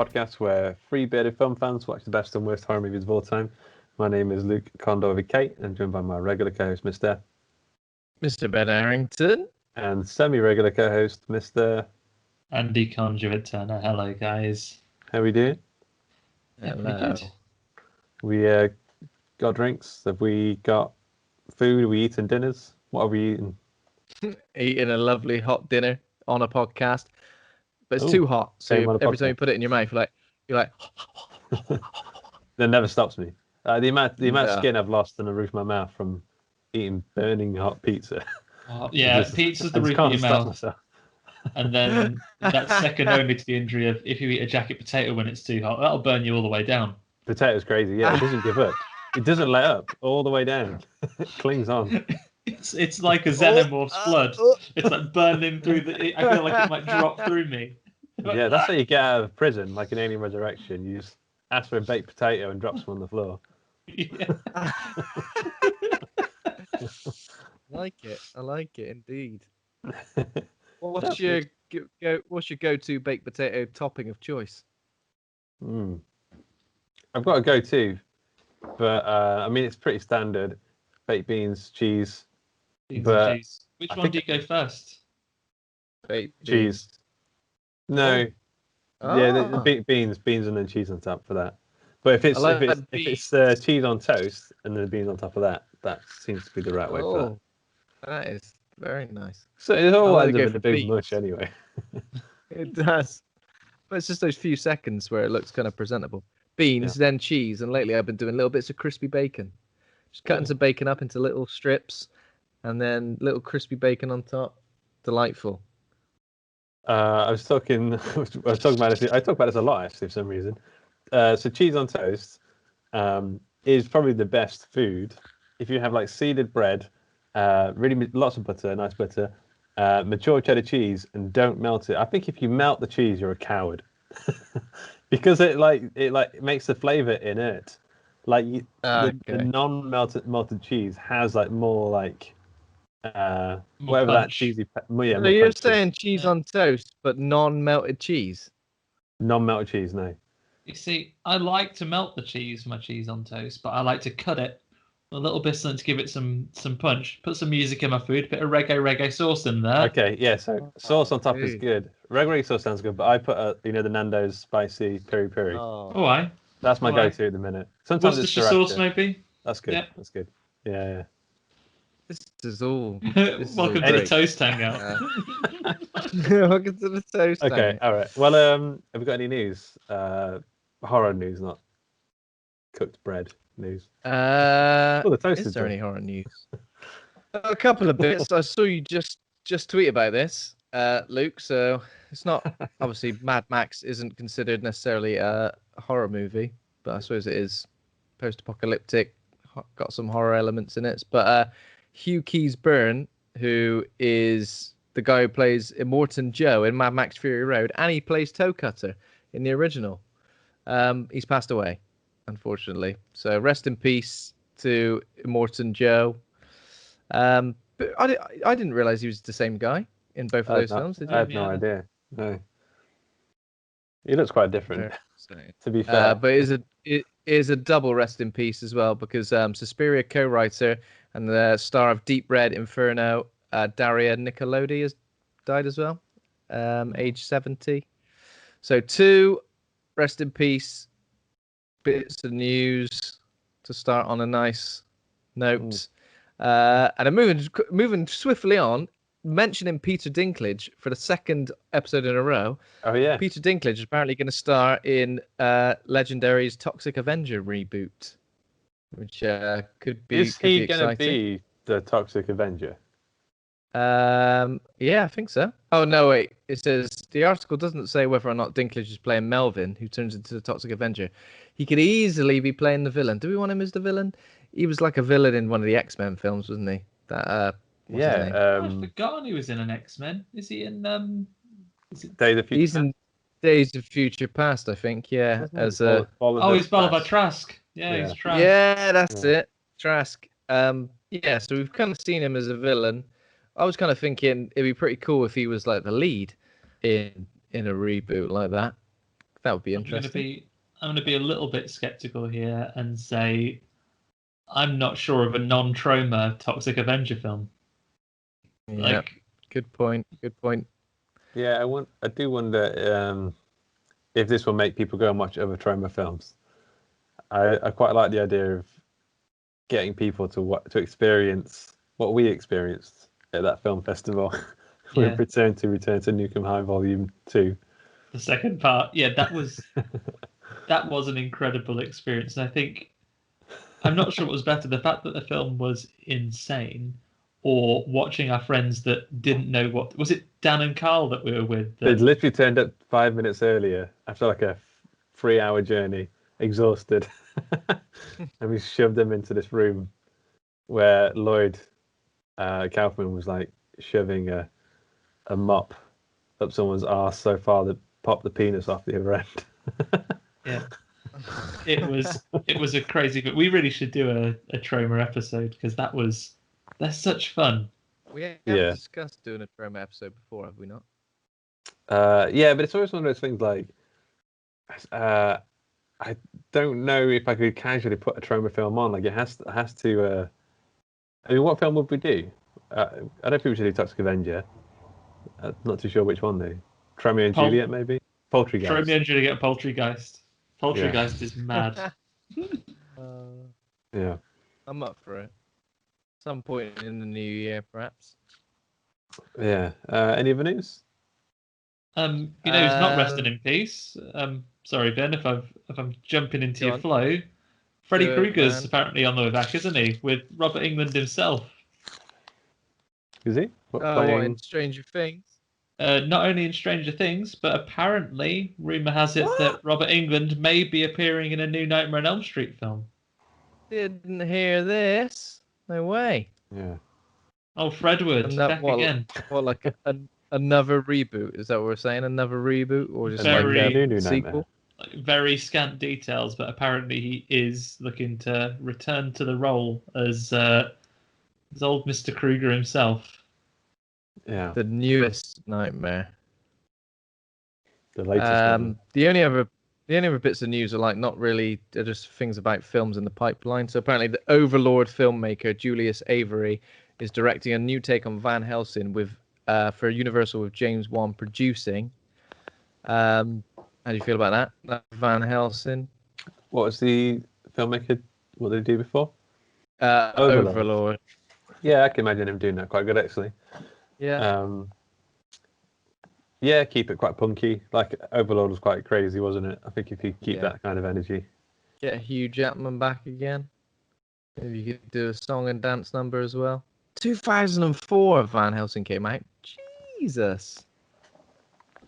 podcast where three bearded film fans watch the best and worst horror movies of all time. My name is Luke Condor with Kate, and joined by my regular co-host, Mr. Ben Arrington. And semi-regular co-host, Mr. Andy Conjure Turner. Hello, guys. How we doing? Yeah, pretty good. We got drinks. Have we got food? Are we eating dinners? What are we eating? Eating a lovely hot dinner on a podcast, but it's too hot. So every time you put it in your mouth, you're like. That never stops me. The amount of skin I've lost in the roof of my mouth from eating burning hot pizza. Pizza's the roof of your mouth. And then that's second only to the injury of if you eat a jacket potato when it's too hot, that'll burn you all the way down. Potato's crazy. Yeah, it doesn't give up. It doesn't let up all the way down. It clings on. It's like a xenomorph's blood. It's like burning through I feel like it might drop through me. Yeah, that's how you get out of prison, like in Alien Resurrection. You just ask for a baked potato and drop some on the floor. Yeah. I like it indeed. What's your go-to baked potato topping of choice? I've got a go-to, but I mean it's pretty standard: baked beans, cheese. Beans and cheese. Which one do you go first? Baked cheese. No. Oh. Yeah, the beans, and then cheese on top for that. But if it's cheese on toast and then beans on top of that, that seems to be the right way for that. That is very nice. So it all ends up in a big mush anyway. It does. But it's just those few seconds where it looks kind of presentable. Beans, then cheese, and lately I've been doing little bits of crispy bacon. Just cutting some bacon up into little strips, and then little crispy bacon on top. Delightful. I was talking about this. I talk about this a lot actually for some reason. So cheese on toast is probably the best food if you have like seeded bread, really lots of butter, nice butter, mature cheddar cheese, and don't melt it. I think if you melt the cheese, you're a coward because it makes the flavor inert. Like the non-melted cheese has like more like whatever punch. That cheesy. So you're saying cheese on toast, but non-melted cheese? Non-melted cheese, no. You see, I like to melt the cheese for my cheese on toast, but I like to cut it a little bit to give it some punch. Put some music in my food, bit of reggae sauce in there. Okay, yeah, so sauce on top is good. Reggae sauce sounds good, but I put the Nando's spicy peri peri. Oh, aye. That's my go-to at the minute. Sometimes Worcestershire sauce, maybe. That's good. Yeah. That's good. Yeah. This is all. Welcome to the Toast Hangout. Welcome to the Toast Hangout. Okay, all right. Well, have we got any news? Horror news, not cooked bread news. The toast is there any horror news? A couple of bits. I saw you just tweet about this, Luke. So it's not obviously Mad Max isn't considered necessarily a horror movie, but I suppose it is post-apocalyptic. Got some horror elements in it, but Hugh Keys-Byrne, who is the guy who plays Immortan Joe in Mad Max Fury Road, and he plays Toe Cutter in the original. He's passed away, unfortunately. So rest in peace to Immortan Joe. But I didn't realize he was the same guy in both of those films. Did you? I have no idea. No. He looks quite different, to be fair. But it is a double rest in peace as well, because Suspiria co-writer and the star of Deep Red Inferno, Daria Nicolodi, has died as well, age 70. So 2 rest in peace bits of news to start on a nice note. And I'm moving swiftly on, mentioning Peter Dinklage for the second episode in a row. Oh yeah, Peter Dinklage is apparently going to star in Legendary's Toxic Avenger reboot, which could be. Is he going to be the Toxic Avenger? Yeah, I think so. Oh no, wait. It says the article doesn't say whether or not Dinklage is playing Melvin, who turns into the Toxic Avenger. He could easily be playing the villain. Do we want him as the villain? He was like a villain in one of the X-Men films, wasn't he? That I've forgotten he was in an X-Men. Is he in Days of Future? He's in Days of Future Past, I think. Yeah, he's Bolivar Trask. Yeah, he's Trask. Yeah, that's it, Trask. Yeah, so we've kind of seen him as a villain. I was kind of thinking it'd be pretty cool if he was like the lead in a reboot like that. That would be interesting. I'm going to be a little bit skeptical here and say I'm not sure of a non-trauma Toxic Avenger film. Yeah, good point. Good point. Yeah, I do wonder if this will make people go and watch other trauma films. I quite like the idea of getting people to experience what we experienced at that film festival. Yeah. Return to Nukem High Volume 2. The second part, yeah, that was an incredible experience. And I think I'm not sure what was better, the fact that the film was insane, or watching our friends that didn't know what was it. Dan and Carl that we were with. They'd literally turned up 5 minutes earlier after like a 3-hour journey, exhausted, and we shoved them into this room where Lloyd Kaufman was like shoving a mop up someone's arse so far that popped the penis off the other end. Yeah, it was a crazy. But we really should do a trauma episode because they're such fun. We have discussed doing a trauma episode before, have we not? Yeah, but it's always one of those things like I don't know if I could casually put a trauma film on. Like it has to. I mean, what film would we do? I don't think we should do Toxic Avenger. Not too sure which one though. Romeo and Juliet, maybe. Poultrygeist. Romeo and Juliet, Poultrygeist. Poultrygeist is mad. Yeah. I'm up for it. Some point in the new year, perhaps. Yeah. Any other news? Who's not resting in peace? Sorry, Ben, if I'm jumping into your flow. Freddy Krueger's apparently on the way back, isn't he? With Robert Englund himself. Is he? What, in Stranger Things? Not only in Stranger Things, but apparently, rumor has it that Robert Englund may be appearing in a new Nightmare on Elm Street film. Didn't hear this. No way. Yeah. Oh, Fredwood, back again. What, like another reboot? Is that what we're saying? Another reboot? Or just very, like a new sequel? Very scant details, but apparently he is looking to return to the role as old Mr. Krueger himself. Yeah. The newest Nightmare. The latest. The only other bits of news are like not really, they're just things about films in the pipeline. So apparently the Overlord filmmaker Julius Avery is directing a new take on Van Helsing for Universal with James Wan producing. How do you feel about that Van Helsing? What was the filmmaker? What did he do before? Overlord. Yeah, I can imagine him doing that quite good actually. Yeah. Yeah, keep it quite punky. Like Overlord was quite crazy, wasn't it? I think if you keep that kind of energy. Get Hugh Jackman back again. Maybe you could do a song and dance number as well. 2004 Van Helsing came out. Jesus.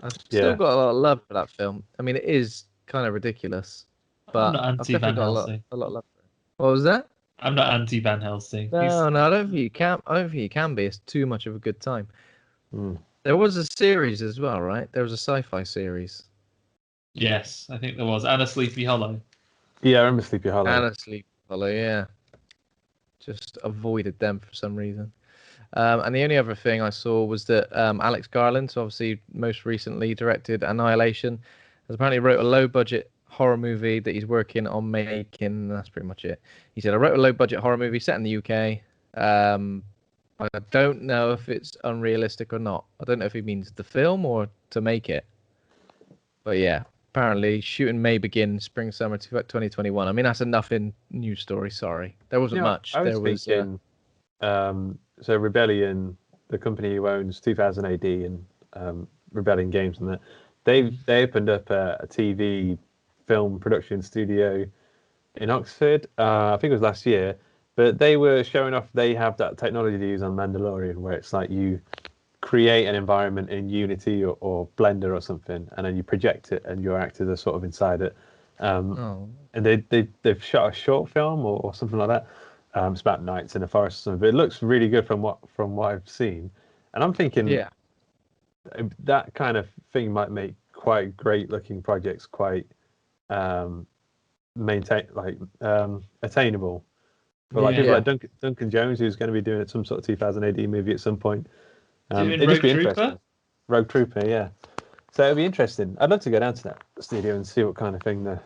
I've still got a lot of love for that film. I mean, it is kind of ridiculous, but I'm not anti Van Helsing. A lot of love for it. What was that? I'm not anti Van Helsing. No, I don't think you can. I don't think you can be. It's too much of a good time. Mm. There was a series as well, right? There was a sci-fi series. Yes, I think there was. And a Sleepy Hollow. Yeah, I remember Sleepy Hollow. And a Sleepy Hollow, yeah. Just avoided them for some reason. And the only other thing I saw was that Alex Garland, so obviously most recently directed Annihilation, has apparently wrote a low-budget horror movie that he's working on making. That's pretty much it. He said, I wrote a low-budget horror movie set in the UK. I don't know if it's unrealistic or not. I don't know if he means the film or to make it. But yeah, apparently shooting may begin spring-summer 2021. I mean, that's enough in news story, sorry. There wasn't much. I was thinking, so Rebellion, the company who owns 2000 AD and Rebellion Games and that, they opened up a TV film production studio in Oxford. I think it was last year, but they were showing off they have that technology they use on Mandalorian, where it's like you create an environment in Unity or Blender or something, and then you project it, and your actors are sort of inside it. And they've shot a short film or something like that. It's about knights in a forest or something, but it looks really good from what I've seen. And I'm thinking, that kind of thing might make quite great looking projects quite attainable. But like people like Duncan Jones, who's going to be doing some sort of 2000 AD movie at some point. Doing Rogue Trooper? Rogue Trooper, yeah. So it'll be interesting. I'd love to go down to that studio and see what kind of thing they're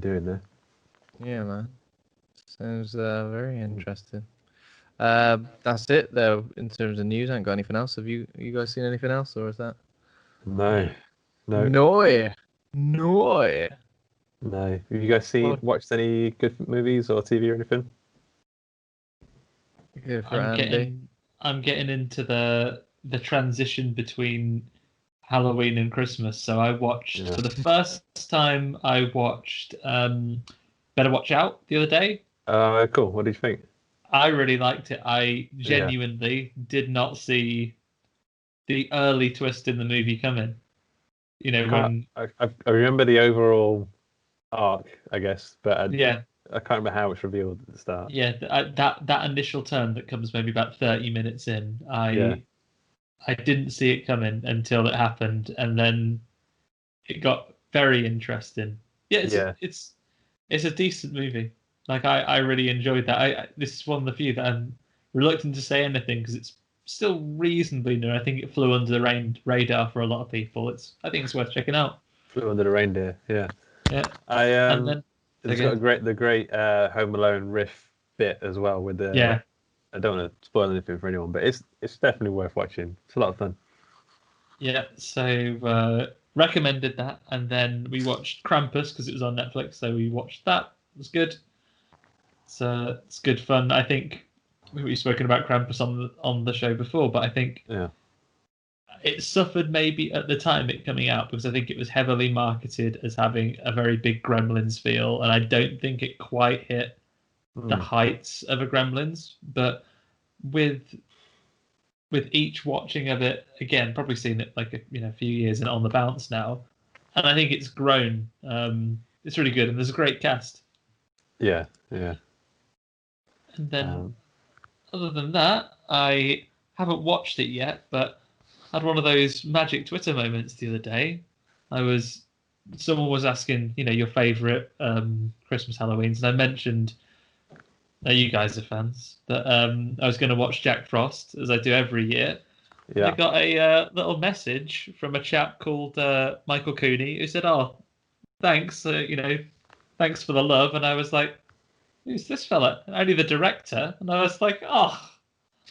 doing there. Yeah, man. Sounds very interesting. That's it though in terms of news. I haven't got anything else. Have you guys seen anything else, or is that? No. No. Have you guys watched any good movies or TV or anything? Good for Andy. I'm getting into the transition between Halloween and Christmas. So I watched for the first time. I watched Better Watch Out the other day. Cool. What did you think? I really liked it. I genuinely did not see the early twist in the movie coming. You know, when I remember the overall arc, I guess, but I can't remember how it's revealed at the start. Yeah, that initial turn that comes maybe about 30 minutes in, I didn't see it coming until it happened, and then it got very interesting. Yeah, it's a decent movie. Like I really enjoyed that. This is one of the few that I'm reluctant to say anything because it's still reasonably new. I think it flew under the radar for a lot of people. I think it's worth checking out. Flew under the reindeer, yeah. Yeah. And then it's got the great Home Alone riff bit as well with the. Yeah. I don't want to spoil anything for anyone, but it's definitely worth watching. It's a lot of fun. Yeah. So recommended that, and then we watched Krampus because it was on Netflix. So we watched that. It was good. So it's good fun. I think we've spoken about Krampus on the show before, but I think it suffered maybe at the time it coming out because I think it was heavily marketed as having a very big Gremlins feel, and I don't think it quite hit the heights of a Gremlins. But with each watching of it again, probably seen it like a few years and on the bounce now, and I think it's grown. It's really good, and there's a great cast. Yeah. And then, other than that, I haven't watched it yet, but I had one of those magic Twitter moments the other day. Someone was asking, your favourite Christmas Halloweens, and I mentioned, you guys are fans, that I was going to watch Jack Frost, as I do every year. Yeah. I got a little message from a chap called Michael Cooney, who said, "Oh, thanks, thanks for the love," and I was like, "Who's this fella?" Only the director. And I was like, "Oh,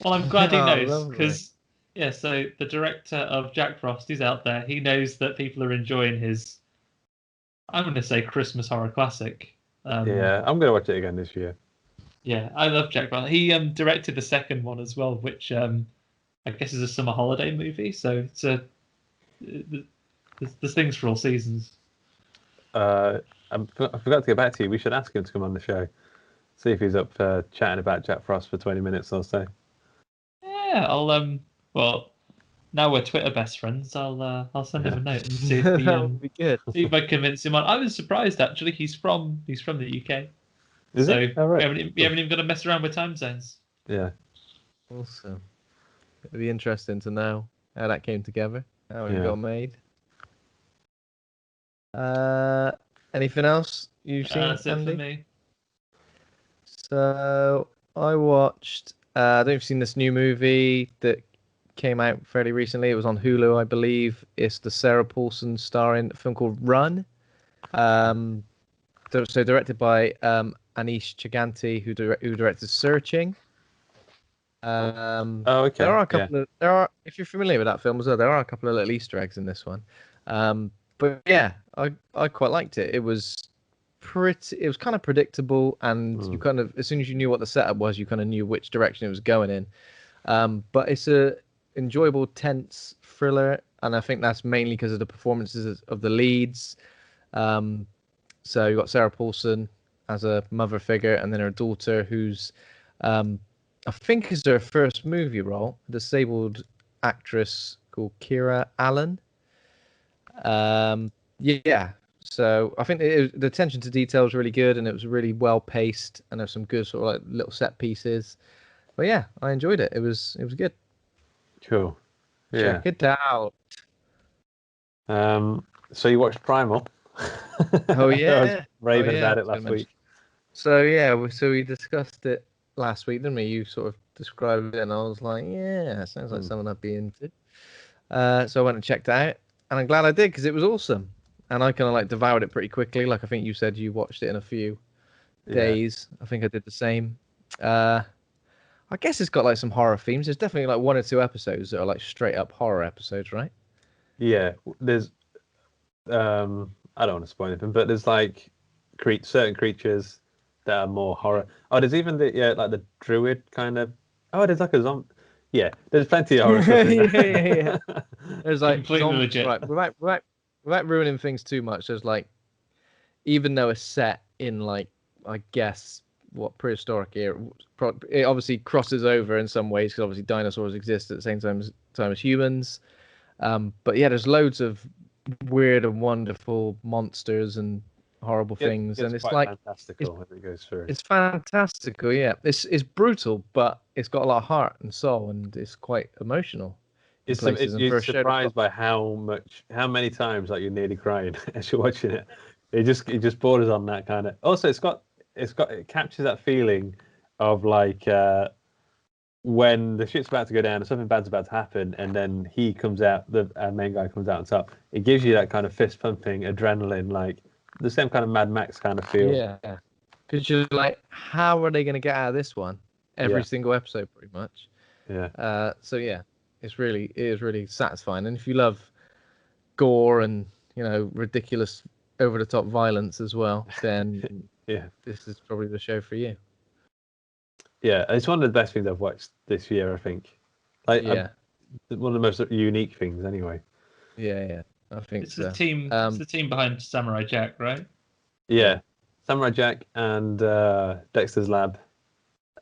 well, I'm glad he knows." Because, so the director of Jack Frost, he's out there. He knows that people are enjoying his, I'm going to say, Christmas horror classic. I'm going to watch it again this year. Yeah, I love Jack Frost. He directed the second one as well, which I guess is a summer holiday movie. So it's there's things for all seasons. I forgot to get back to you. We should ask him to come on the show. See if he's up for chatting about Jack Frost for 20 minutes or so. Yeah, I'll well, now we're Twitter best friends. I'll send him a note and see if he would be good. See if I convince him on. I was surprised actually. He's from the UK. Is so it? Oh, right. we haven't even got to mess around with time zones. Yeah. Awesome. It'd be interesting to know how that came together, how it got made. Anything else you've seen, That's Andy? it for me. So I watched. I don't know if you've seen this new movie that came out fairly recently. It was on Hulu, I believe. It's the Sarah Paulson starring film called Run. So directed by Anish Chaganty, who directed Searching. Okay. There are a couple of if you're familiar with that film as well, there are a couple of little Easter eggs in this one. But yeah, I quite liked it. It was kind of predictable, and you kind of, as soon as you knew what the setup was, you kind of knew which direction it was going in. But it's a enjoyable, tense thriller, and I think that's mainly because of the performances of the leads. So you got Sarah Paulson as a mother figure, and then her daughter, who's I think is her first movie role, a disabled actress called Kira Allen. So I think the attention to detail was really good, and it was really well paced, and there's some good sort of like little set pieces. But yeah, I enjoyed it. It was good. Cool. Yeah. Check it out. So you watched Primal? Oh yeah. I was raving about it last week. So yeah, we discussed it last week, didn't we? You sort of described it, and I was like, yeah, sounds like something I'd be into. So I went and checked it out. and I'm glad I did because it was awesome, and I kind of like devoured it pretty quickly. Like I think you said, you watched it in a few days. I think I did the same. I guess it's got like some horror themes. There's definitely like 1 or 2 episodes that are like straight up horror episodes, right? Yeah, there's I don't want to spoil anything, but there's like certain creatures that are more horror. Oh, there's even like the druid kind of. Oh, there's like a zombie. Yeah, there's plenty of horror stuff in there. Yeah. There's like Completely legit. Right, without ruining things too much. There's like, even though it's set in like, I guess, what prehistoric era, it obviously crosses over in some ways because obviously dinosaurs exist at the same time as humans. But yeah, there's loads of weird and wonderful monsters and horrible things, and it's like fantastical when it goes through. It's fantastical, yeah. It's brutal, but it's got a lot of heart and soul, and it's quite emotional. You're surprised by how many times like you're nearly crying as you're watching it. It just borders on that kind of. Also, it captures that feeling of like when the shit's about to go down and something bad's about to happen, and then he comes out, the main guy comes out on top. It gives you that kind of fist pumping adrenaline, like the same kind of Mad Max kind of feel. Yeah, because you're like, how are they going to get out of this one? Every single episode, pretty much. Yeah. So yeah, it is really satisfying, and if you love gore and ridiculous, over the top violence as well, then this is probably the show for you. Yeah, it's one of the best things I've watched this year, I think. Like, one of the most unique things, anyway. Yeah, I think it's the team. It's the team behind Samurai Jack, right? Yeah, Samurai Jack and Dexter's Lab,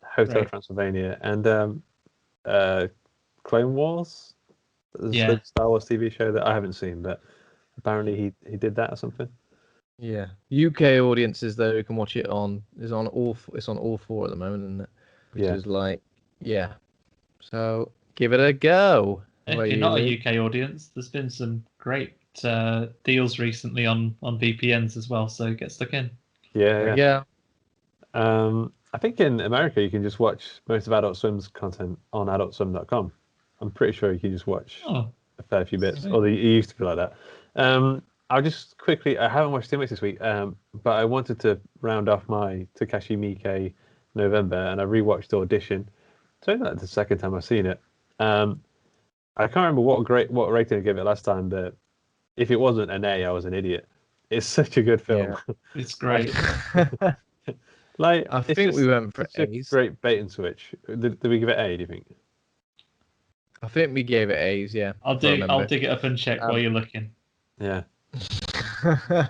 Hotel Transylvania, and Clone Wars. The Star Wars TV show that I haven't seen, but apparently he did that or something. Yeah, UK audiences though who can watch it it's on all 4 at the moment, isn't it? Which is like, so give it a go. If you're not a UK audience, there's been some great deals recently on VPNs as well, so get stuck in. Yeah. I think in America you can just watch most of Adult Swim's content on adultswim.com. I'm pretty sure you can just watch a fair few bits, or it used to be like that. I'll just quickly, I haven't watched too much this week, but I wanted to round off my Takashi Miike November, and I rewatched Audition. So that's the second time I've seen it. I can't remember what rating I gave it last time, but if it wasn't an A, I was an idiot. It's such a good film. Yeah, it's great. Like, I think we went for A's. Great bait and switch. Did we give it A, do you think? I think we gave it A's, yeah. I'll dig it up and check while you're looking. Yeah. So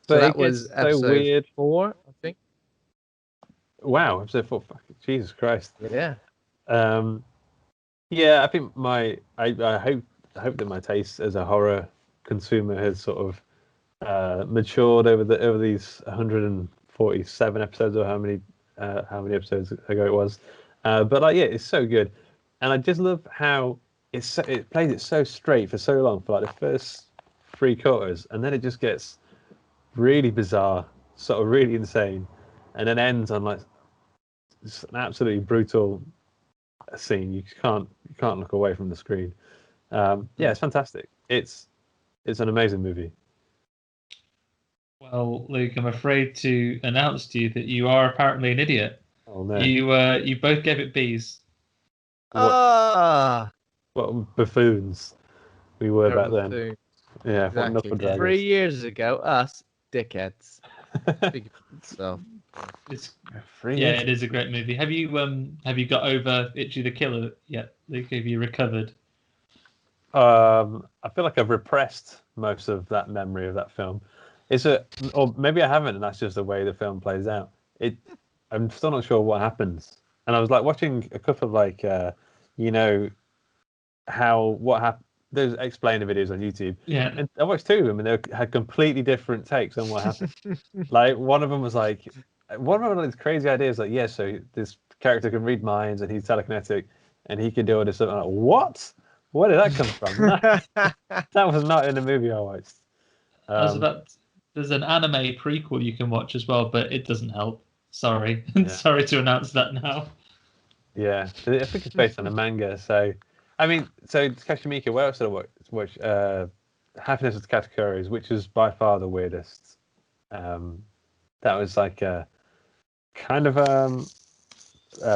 that was episode 4, I think. Wow, episode 4. Jesus Christ. Yeah. Yeah, I think I hope that my taste as a horror consumer has sort of matured over these 147 episodes, or how many episodes ago it was. But like, yeah, it's so good, and I just love how it plays it so straight for so long, for like the first 3 quarters, and then it just gets really bizarre, sort of really insane, and then ends on like an absolutely brutal scene. You can't look away from the screen. Yeah, it's fantastic. It's an amazing movie. Well, Luke, I'm afraid to announce to you that you are apparently an idiot. Oh no! You both gave it B's. What buffoons we were back then. Buffoon. Yeah, exactly. 3 years ago, us dickheads. So it is a great movie. Have you got over Itchy the Killer yet, Luke? Have you recovered? I feel like I've repressed most of that memory of that film. Or maybe I haven't, and that's just the way the film plays out. I'm still not sure what happens. And I was like watching a couple of like, what happened. Those explainer videos on YouTube. Yeah. And I watched 2 of them, and they had completely different takes on what happened. Like one of them was like, one of these crazy ideas, like, so this character can read minds, and he's telekinetic, and he can do all this stuff. I'm like, what? Where did that come from? That was not in the movie I watched. There's an anime prequel you can watch as well, but it doesn't help. Sorry. Sorry to announce that now. Yeah. I think it's based on a manga. So, I mean, Takashi Miike, where else did I watch? Happiness with Categories, which is by far the weirdest. That was like a kind of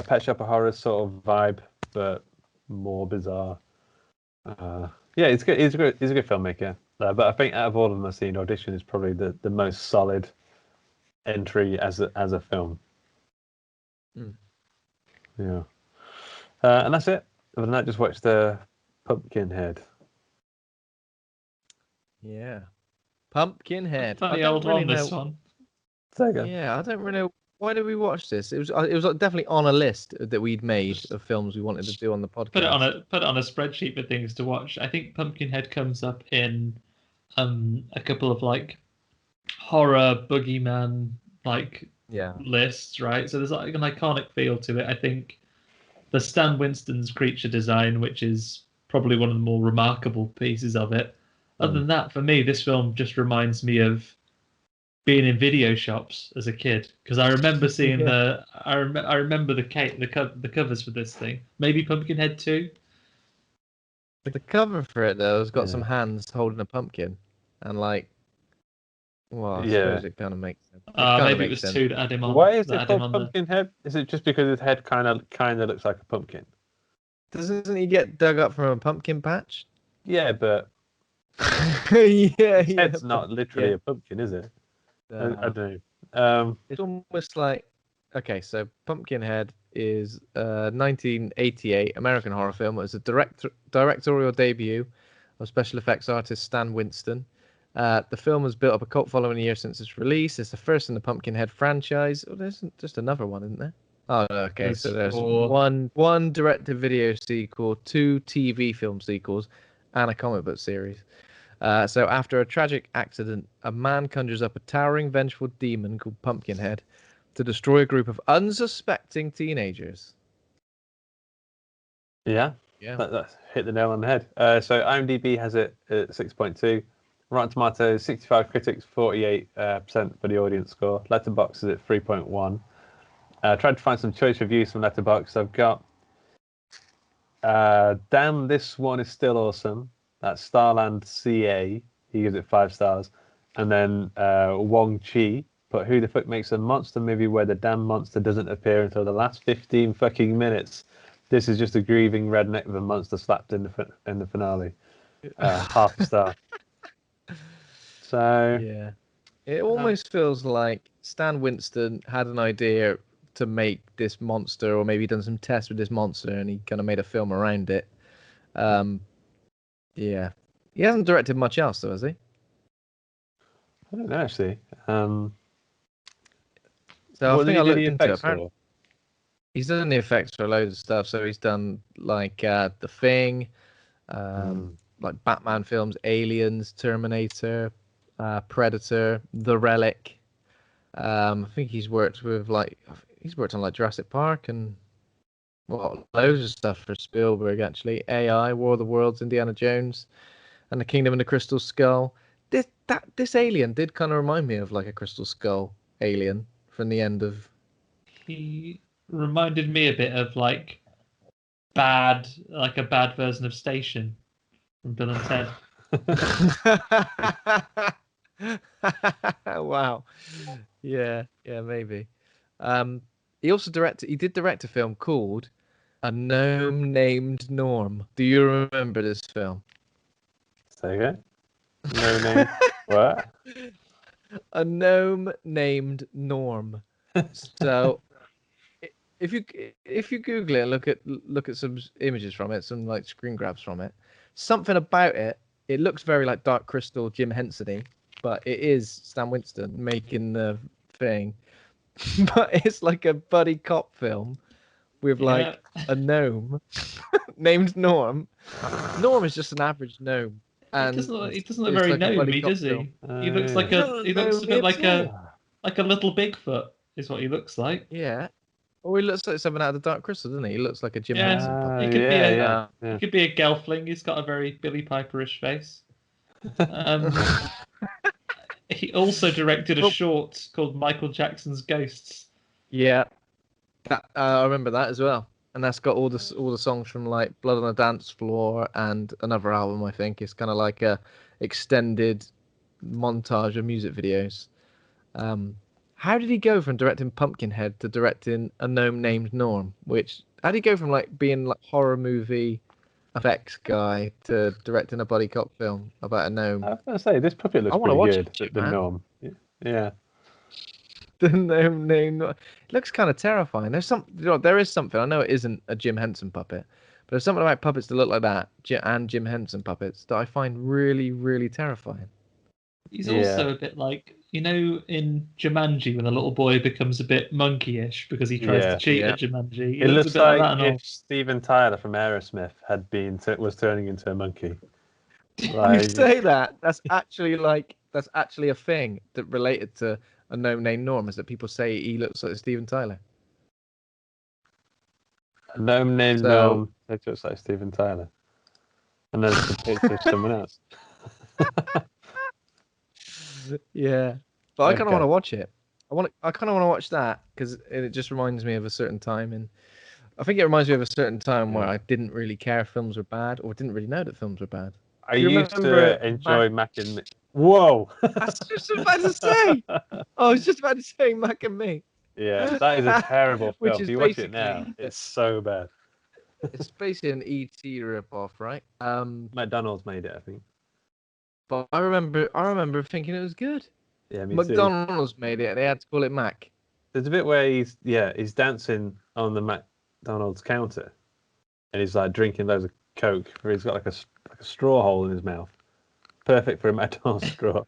Pet Shop Horror sort of vibe, but more bizarre. Yeah, it's good. He's a good filmmaker. But I think out of all of them I've seen, Audition is probably the most solid entry as a film. Yeah. And that's it. Other than that, just watch the Pumpkinhead. Yeah. Pumpkinhead. Funny I old don't really one, know. this one. Yeah, I don't really know. Why did we watch this? It was like definitely on a list that we'd made of films we wanted to do on the podcast. Put it on a spreadsheet for things to watch. I think Pumpkinhead comes up in a couple of like horror boogeyman like lists, right? So there's like an iconic feel to it. I think the Stan Winston's creature design, which is probably one of the more remarkable pieces of it. Other than that, for me, this film just reminds me of being in video shops as a kid, because I remember seeing I remember the covers for this thing. Maybe Pumpkinhead 2. The cover for it though has got some hands holding a pumpkin, and like, well, I suppose it kind of makes sense. Maybe it was sense. 2 that had him on. Why is it called Pumpkinhead? Is it just because his head kind of looks like a pumpkin? Doesn't he get dug up from a pumpkin patch? Yeah, but his head's not literally a pumpkin, is it? I don't know. It's almost like, okay, so Pumpkinhead is a 1988 American horror film. It was a directorial debut of special effects artist Stan Winston. The film has built up a cult following a year since its release. It's the first in the Pumpkinhead franchise. Oh, there's just another one, isn't there? Oh, okay. So there's one direct-to-video sequel, 2 TV film sequels, and a comic book series. So after a tragic accident, a man conjures up a towering, vengeful demon called Pumpkinhead to destroy a group of unsuspecting teenagers. Yeah. That's hit the nail on the head. So IMDb has it at 6.2. Rotten Tomatoes, 65 critics, 48% for the audience score. Letterboxd is at 3.1. Tried to find some choice reviews from Letterboxd. I've got Damn, This One Is Still Awesome. That's Starland CA. He gives it 5 stars. And then Wong Chi put, who the fuck makes a monster movie where the damn monster doesn't appear until the last 15 fucking minutes? This is just a grieving redneck with a monster slapped in the finale. Half a star. So yeah, it almost feels like Stan Winston had an idea to make this monster, or maybe done some tests with this monster, and he kind of made a film around it. Yeah, he hasn't directed much else, though, has he? I don't know, actually. So I think I looked into it. He's done the effects for loads of stuff. So he's done like The Thing, like Batman films, Aliens, Terminator, Predator, The Relic. I think he's worked on like Jurassic Park and loads of stuff for Spielberg, actually. AI, War of the Worlds, Indiana Jones, and The Kingdom of the Crystal Skull. This alien did kind of remind me of like a Crystal Skull alien from the end of. He reminded me a bit of like a bad version of Station from Bill and Ted. Wow. Yeah, maybe. He did direct a film called A Gnome Named Norm. Do you remember this film? Say again? No name. What? A Gnome Named Norm. So if you Google it and look at some images from it, some like screen grabs from it, something about it looks very like Dark Crystal, Jim Henson-y, but it is Stan Winston making the thing. But it's like a buddy cop film with like a gnome named Norm. Norm is just an average gnome. And he doesn't look very gnomey, does he? He looks like a bit like a little Bigfoot is what he looks like. Yeah. Or he looks like something out of the Dark Crystal, doesn't he? He looks like a Jim Henson puppet. He could be a Gelfling. He's got a very Billy Piperish face. He also directed a short called Michael Jackson's Ghosts. Yeah, I remember that as well. And that's got all the songs from like Blood on the Dance Floor and another album. I think it's kind of like extended montage of music videos. How did he go from directing Pumpkinhead to directing A Gnome Named Norm? How did he go from like being like horror movie effects guy to directing a buddy cop film about a gnome? I was going to say, this puppet looks pretty good, the gnome. Yeah. The Gnome Named Norm. It looks kind of terrifying. There is something. I know it isn't a Jim Henson puppet, but there's something about puppets that look like that, and Jim Henson puppets, that I find really, really terrifying. He's also a bit like, in Jumanji when the little boy becomes a bit monkeyish because he tries to cheat at Jumanji. It looks a bit like if Steven Tyler from Aerosmith was turning into a monkey. You say that. That's actually a thing that related to A Gnome Named Norm, is that people say he looks like Steven Tyler. A Gnome Named Norm looks like Steven Tyler. And then it's a picture of someone else. Yeah, but I kind of want to watch it. I kind of want to watch that because it just reminds me of a certain time, and I think it reminds me of a certain time where I didn't really care if films were bad, or didn't really know that films were bad. I used to enjoy Mac and Me. Whoa! I was just about to say. I was just about to say Mac and Me. Yeah, that is a terrible film. If you watch it now, it's so bad. It's basically an E.T. rip-off, right? McDonald's made it, I think. But I remember thinking it was good. Yeah, me McDonald's made it, and they had to call it Mac. There's a bit where he's dancing on the McDonald's counter, and he's like drinking loads of Coke, where he's got like a straw hole in his mouth, perfect for a McDonald's straw.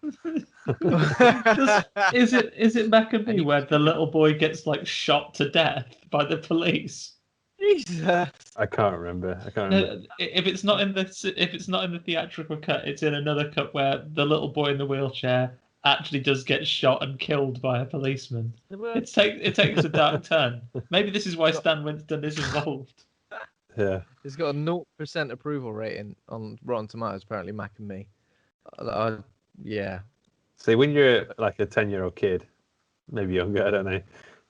Is it Mac and Me where the little boy gets like shot to death by the police? Jesus. I can't remember. If it's not in the theatrical cut, it's in another cut where the little boy in the wheelchair actually does get shot and killed by a policeman. It takes a dark turn. Maybe this is why Stan Winston is involved. Yeah. It's got a 0% approval rating on Rotten Tomatoes, apparently, Mac and Me. Yeah. See, when you're like a 10-year-old kid, maybe younger, I don't know,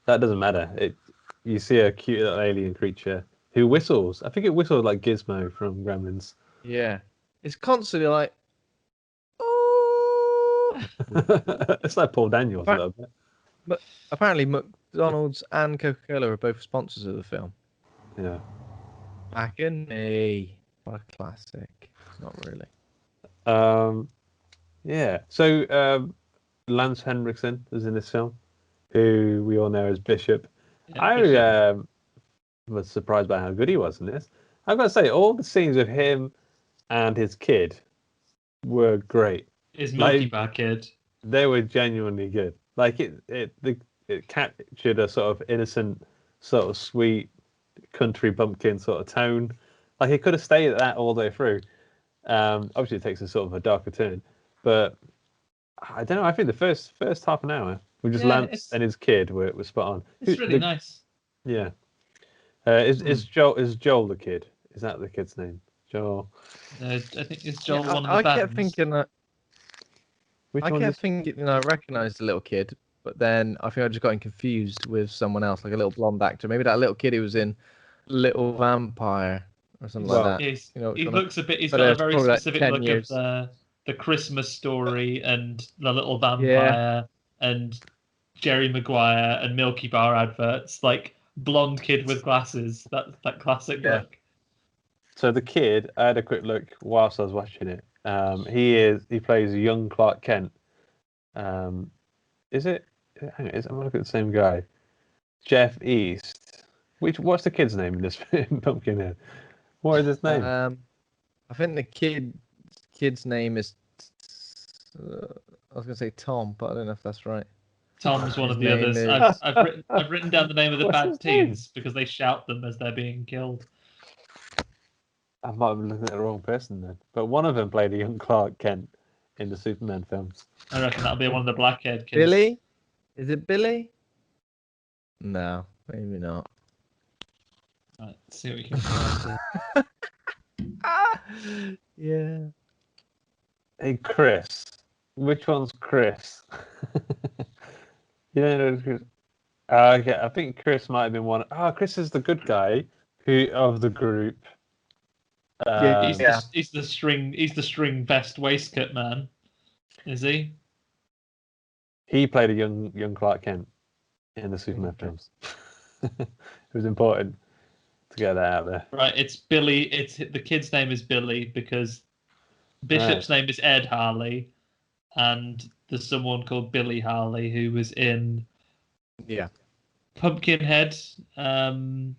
that doesn't matter. You see a cute little alien creature who whistles. I think it whistled like Gizmo from Gremlins. Yeah. It's constantly like, oh. It's like Paul Daniels a little bit. But apparently McDonald's and Coca-Cola are both sponsors of the film. Yeah. Mac and Me. What a classic. Not really. Yeah. So Lance Henriksen is in this film, who we all know as Bishop. Yeah, I was surprised by how good he was in this. I've got to say, all the scenes of him and his kid were great. His Milky Bar kid. They were genuinely good. Like it captured a sort of innocent, sort of sweet country bumpkin sort of tone. Like it could have stayed at that all the way through. Obviously, it takes a sort of a darker turn, but I don't know. I think the first half an hour, we just Lance and his kid were spot on. It's really nice. Yeah. Is Joel the kid? Is that the kid's name? Joel. I think it's Joel. One of the bands. I kept thinking that. I recognised the little kid, but then I think I just got confused with someone else, like a little blonde actor. Maybe that little kid who was in Little Vampire or something like that. He looks a bit. He's got a very specific look of the Christmas Story and the Little Vampire and Jerry Maguire and Milky Bar adverts. Like blonde kid with glasses. That classic look. So the kid, I had a quick look whilst I was watching it. He plays young Clark Kent. Is it? Hang on, I'm looking at the same guy. Jeff East. What's the kid's name in this Pumpkinhead? What is his name? I think the kid's name is. I was going to say Tom, but I don't know if that's right. Tom's one of the others. I've written down the name of the bad teens because they shout them as they're being killed. I might have been looking at the wrong person then. But one of them played a young Clark Kent in the Superman films. I reckon that'll be one of the black-haired kids. Billy? Is it Billy? No, maybe not. Right, let's see what we can find. Yeah. Hey, Chris. Which one's Chris? You don't know Chris? Okay, I think Chris might have been one. Chris is the good guy of the group. He's the string vest waistcoat man, is he? He played a young Clark Kent in the Superman films. It was important to get that out there. Right, it's Billy. The kid's name is Billy because Bishop's name is Ed Harley, and there's someone called Billy Harley who was in Pumpkinhead. I know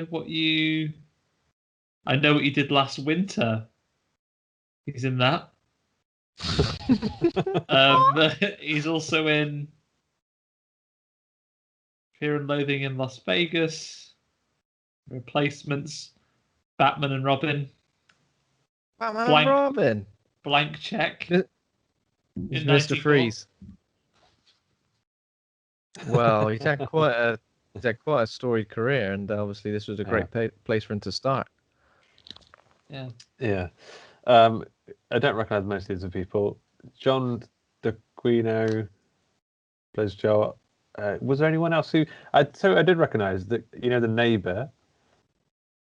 what you did last winter. He's in that. He's also in Fear and Loathing in Las Vegas, Replacements, Batman and Robin, and Robin, Blank Check, Mr. 94. Freeze. Well, he's had quite a storied career, and obviously this was a great place for him to start. Yeah. I don't recognise most of these people. John DeQuino plays Joe. Was there anyone else who I did recognise the neighbour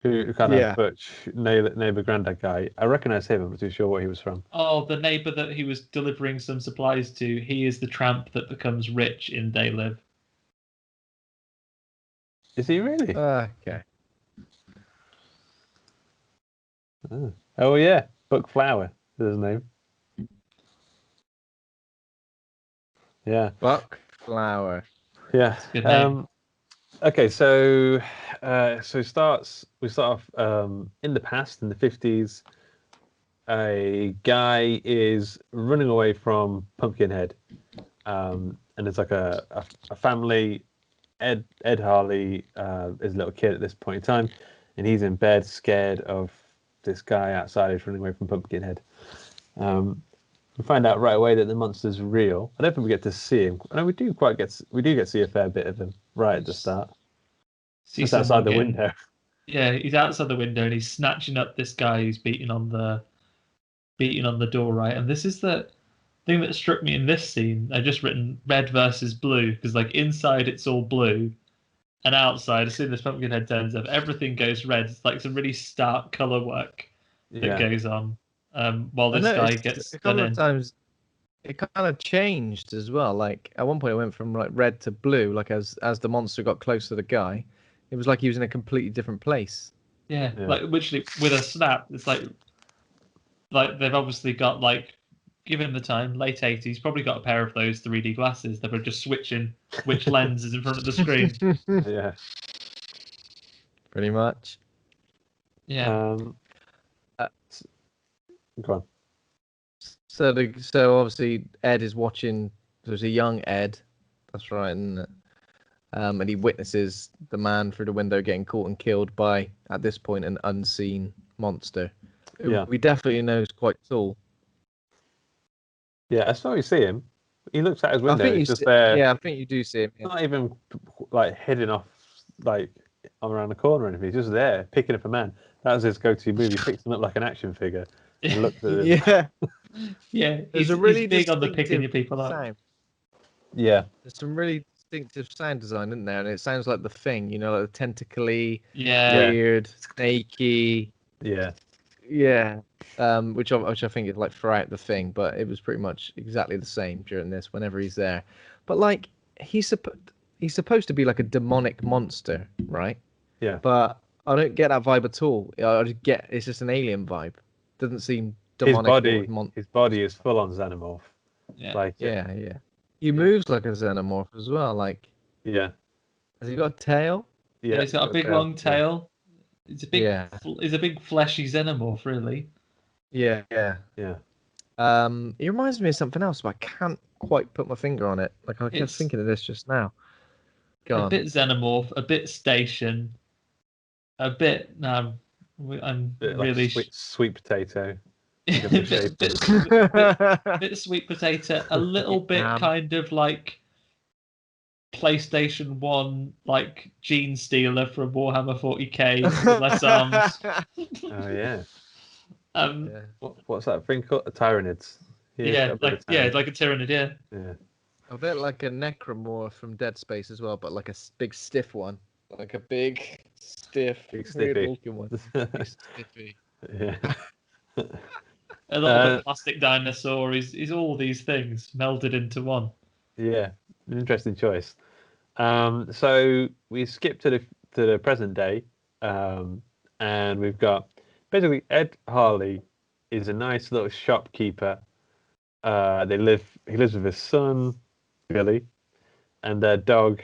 who kind of butch neighbour granddad guy. I recognise him. I'm not too sure where he was from. Oh, the neighbour that he was delivering some supplies to. He is the tramp that becomes rich in They Live. Is he really? Okay. Oh yeah, Buck Flower is his name. Yeah, Buck Flower. Yeah. Good name. Okay, so we start off in the past, in the 50s. A guy is running away from Pumpkinhead, and it's like a family. Ed Harley is a little kid at this point in time, and he's in bed, scared of this guy outside who's running away from Pumpkinhead. We find out right away that the monster's real. I don't think we get to see him. I know we do get to see a fair bit of him right at the start. Just outside the window. Yeah, he's outside the window and he's snatching up this guy who's beating on the door, right? And this is the thing that struck me in this scene. I've just written red versus blue because like inside it's all blue, and outside, as soon as Pumpkinhead turns up, everything goes red. It's like some really stark color work that goes on. While this guy gets a couple of times, it kind of changed as well. Like at one point, it went from like red to blue. Like as the monster got close to the guy, it was like he was in a completely different place. Yeah. Like literally with a snap. It's like they've obviously got like, given the time, late 80s, probably got a pair of those 3D glasses that were just switching which lens is in front of the screen. Yeah. Pretty much. Yeah. Go on. So obviously Ed is watching. There's a young Ed, that's right, and he witnesses the man through the window getting caught and killed by, at this point, an unseen monster. Who we definitely know is quite tall. Yeah, that's why you see him. He looks out his window. He's just there. Yeah, I think you do see him. Yeah. Not even like hidden off like around the corner or anything. He's just there picking up a man. That was his go-to move. He picks him up like an action figure. And looked at him. Yeah. There's a really big on the picking your people up. Sound. Yeah. There's some really distinctive sound design, isn't there? And it sounds like The Thing, like the tentacly, weird, snaky. Yeah. Yeah. Which I think is like throughout The Thing, but it was pretty much exactly the same during this. Whenever he's there, but like he's supposed to be like a demonic monster, right? Yeah. But I don't get that vibe at all. I just get it's just an alien vibe. Doesn't seem demonic. His body is full on xenomorph. Yeah. Like yeah. He moves like a xenomorph as well. Like yeah. Has he got a tail? Yeah, he's got a big long tail. It's a big fleshy xenomorph, really. Yeah. He reminds me of something else, but I can't quite put my finger on it. Like I kept thinking of this just now. A bit xenomorph, a bit station, a bit. I'm really like sweet potato. bit sweet potato, a little bit kind of like PlayStation 1, like Gene Stealer from Warhammer 40k with less arms. Oh yeah. What's that thing called? A Tyranids. Like a Tyranid. Yeah. A bit like a Necromorph from Dead Space as well, but like a big stiff one. Like a big, stiff, Big weird stiffy. looking one. Big stiffy. Yeah. A little bit plastic dinosaur. He's all these things melded into one. Yeah, an interesting choice. So we skip to the present day, and we've got basically Ed Harley is a nice little shopkeeper. He lives with his son, Billy, and their dog,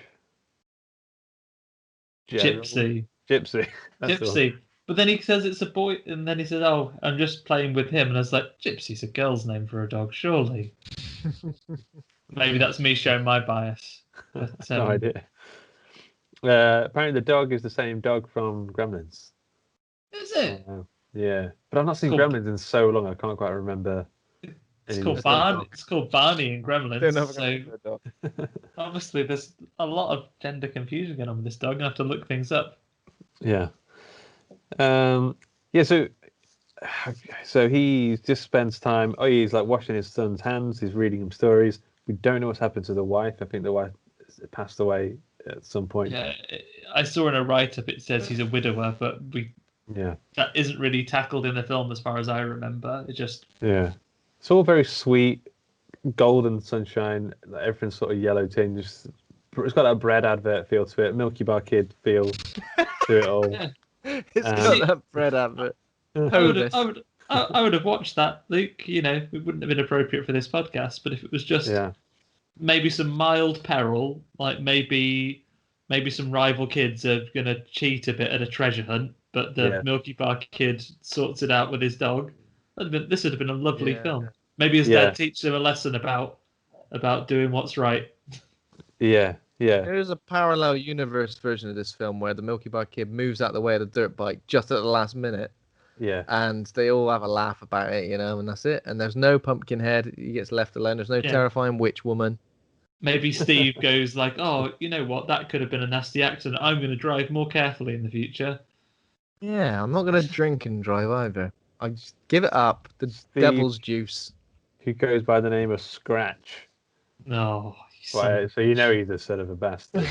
Gerald. Gypsy. Gypsy. That's the one. Gypsy. But then he says it's a boy, and then he says, "Oh, I'm just playing with him." And I was like, "Gypsy's a girl's name for a dog, surely." Maybe that's me showing my bias. But, No idea. Apparently, the dog is the same dog from Gremlins. Is it? Yeah, but I've not seen called- Gremlins in so long. I can't quite remember. It's any called of the Barney. dogs. It's called Barney in Don't Gremlins. have a So dog. obviously, there's a lot of gender confusion going on with this dog. I have to look things up. Yeah. Yeah. So he just spends time. Oh, he's like washing his son's hands. He's reading him stories. We don't know what's happened to the wife. I think the wife passed away at some point. Yeah, I saw in a write-up it says he's a widower, but that isn't really tackled in the film as far as I remember. It just It's all very sweet, golden sunshine. Like everything's sort of yellow tinge. It's got that bread advert feel to it. Milky Bar Kid feel to it all. Yeah. It's got that bread advert. I would have watched that, Luke. You know, it wouldn't have been appropriate for this podcast, but if it was just maybe some mild peril, like maybe some rival kids are gonna cheat a bit at a treasure hunt, but the Milky Bar Kid sorts it out with his dog. This would have been a lovely film. Maybe his dad teaches him a lesson about doing what's right. Yeah. There's a parallel universe version of this film where the Milky Bar Kid moves out the way of the dirt bike just at the last minute. Yeah. And they all have a laugh about it, and that's it. And there's no Pumpkinhead. He gets left alone. There's no terrifying witch woman. Maybe Steve goes like, "Oh, you know what? That could have been a nasty accident. I'm going to drive more carefully in the future." Yeah, I'm not going to drink and drive either. I just give it up. The devil's juice. Who goes by the name of Scratch. No. So you know he's a son of a bastard.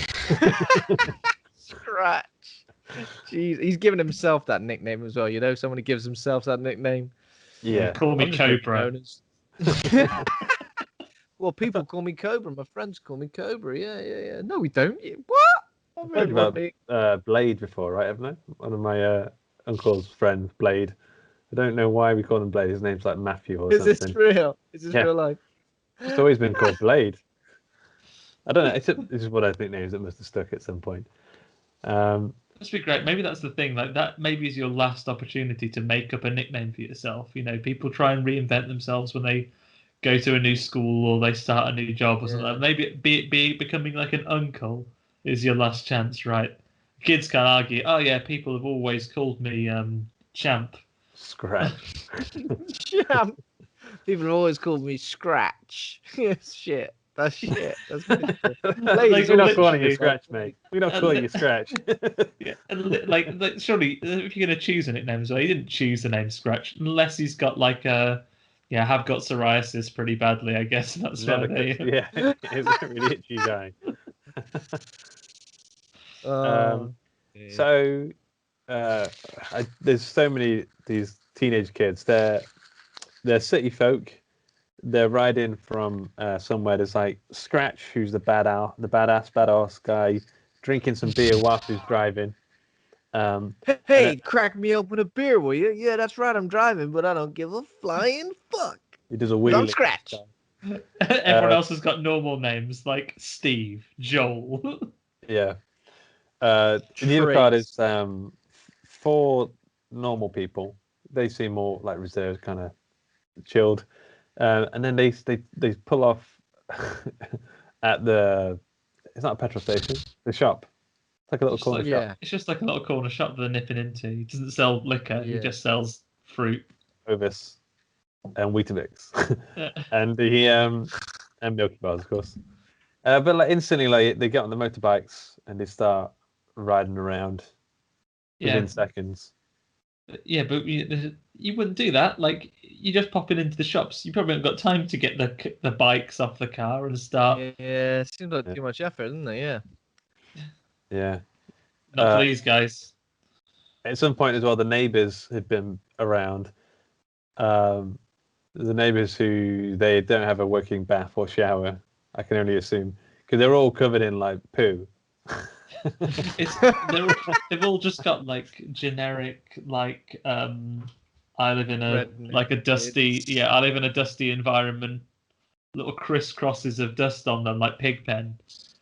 Scratch. Jeez, he's given himself that nickname as well. Someone who gives himself that nickname. Yeah. Call me Cobra. Well, people call me Cobra. My friends call me Cobra. Yeah. No, we don't. What? I've heard about Blade before, right? Haven't I? One of my uncle's friends, Blade. I don't know why we call him Blade. His name's like Matthew or something. Is this real? Is this real life? It's always been called Blade. I don't know. This is what I think names that must have stuck at some point. Must be great. Maybe that's the thing. Like that, maybe is your last opportunity to make up a nickname for yourself. People try and reinvent themselves when they go to a new school or they start a new job or something. Maybe be becoming like an uncle is your last chance, right? Kids can argue. Oh yeah, people have always called me Champ. Scratch. Champ. People have always called me Scratch. Shit. That's shit. That's good. We're not calling you Scratch, mate. We're not calling you Scratch. Yeah, and like surely if you're gonna choose a nickname as well, he didn't choose the name Scratch unless he's got like have got psoriasis pretty badly, I guess. That's why they. Yeah, it's a really itchy guy. There's so many these teenage kids. They're city folk. They're riding from somewhere. There's like Scratch, who's the badass guy, drinking some beer whilst he's driving. Hey, crack me open a beer, will you? Yeah, that's right. I'm driving, but I don't give a flying fuck. He does a wheelie. I'm Scratch. Everyone else has got normal names like Steve, Joel. Yeah. The other card is 4 normal people. They seem more like reserved, kind of chilled. And then they pull off at it's not a petrol station, the shop. It's like a little corner shop. Yeah. It's just like a little corner shop that they're nipping into. He doesn't sell liquor, he just sells fruit. Ovis and Weetabix. And Milky Bars, of course. But like instantly, like they get on the motorbikes and they start riding around within seconds. Yeah, but you wouldn't do that. Like you're just popping into the shops. You probably haven't got time to get the bikes off the car and start. Yeah, it seems like too much effort, doesn't it? Yeah. Yeah. Not for these guys. At some point as well, the neighbours had been around. The neighbours who they don't have a working bath or shower, I can only assume, because they're all covered in like poo. They've all just got like generic like I live in a dusty I live in a dusty environment, little crisscrosses of dust on them like Pigpen.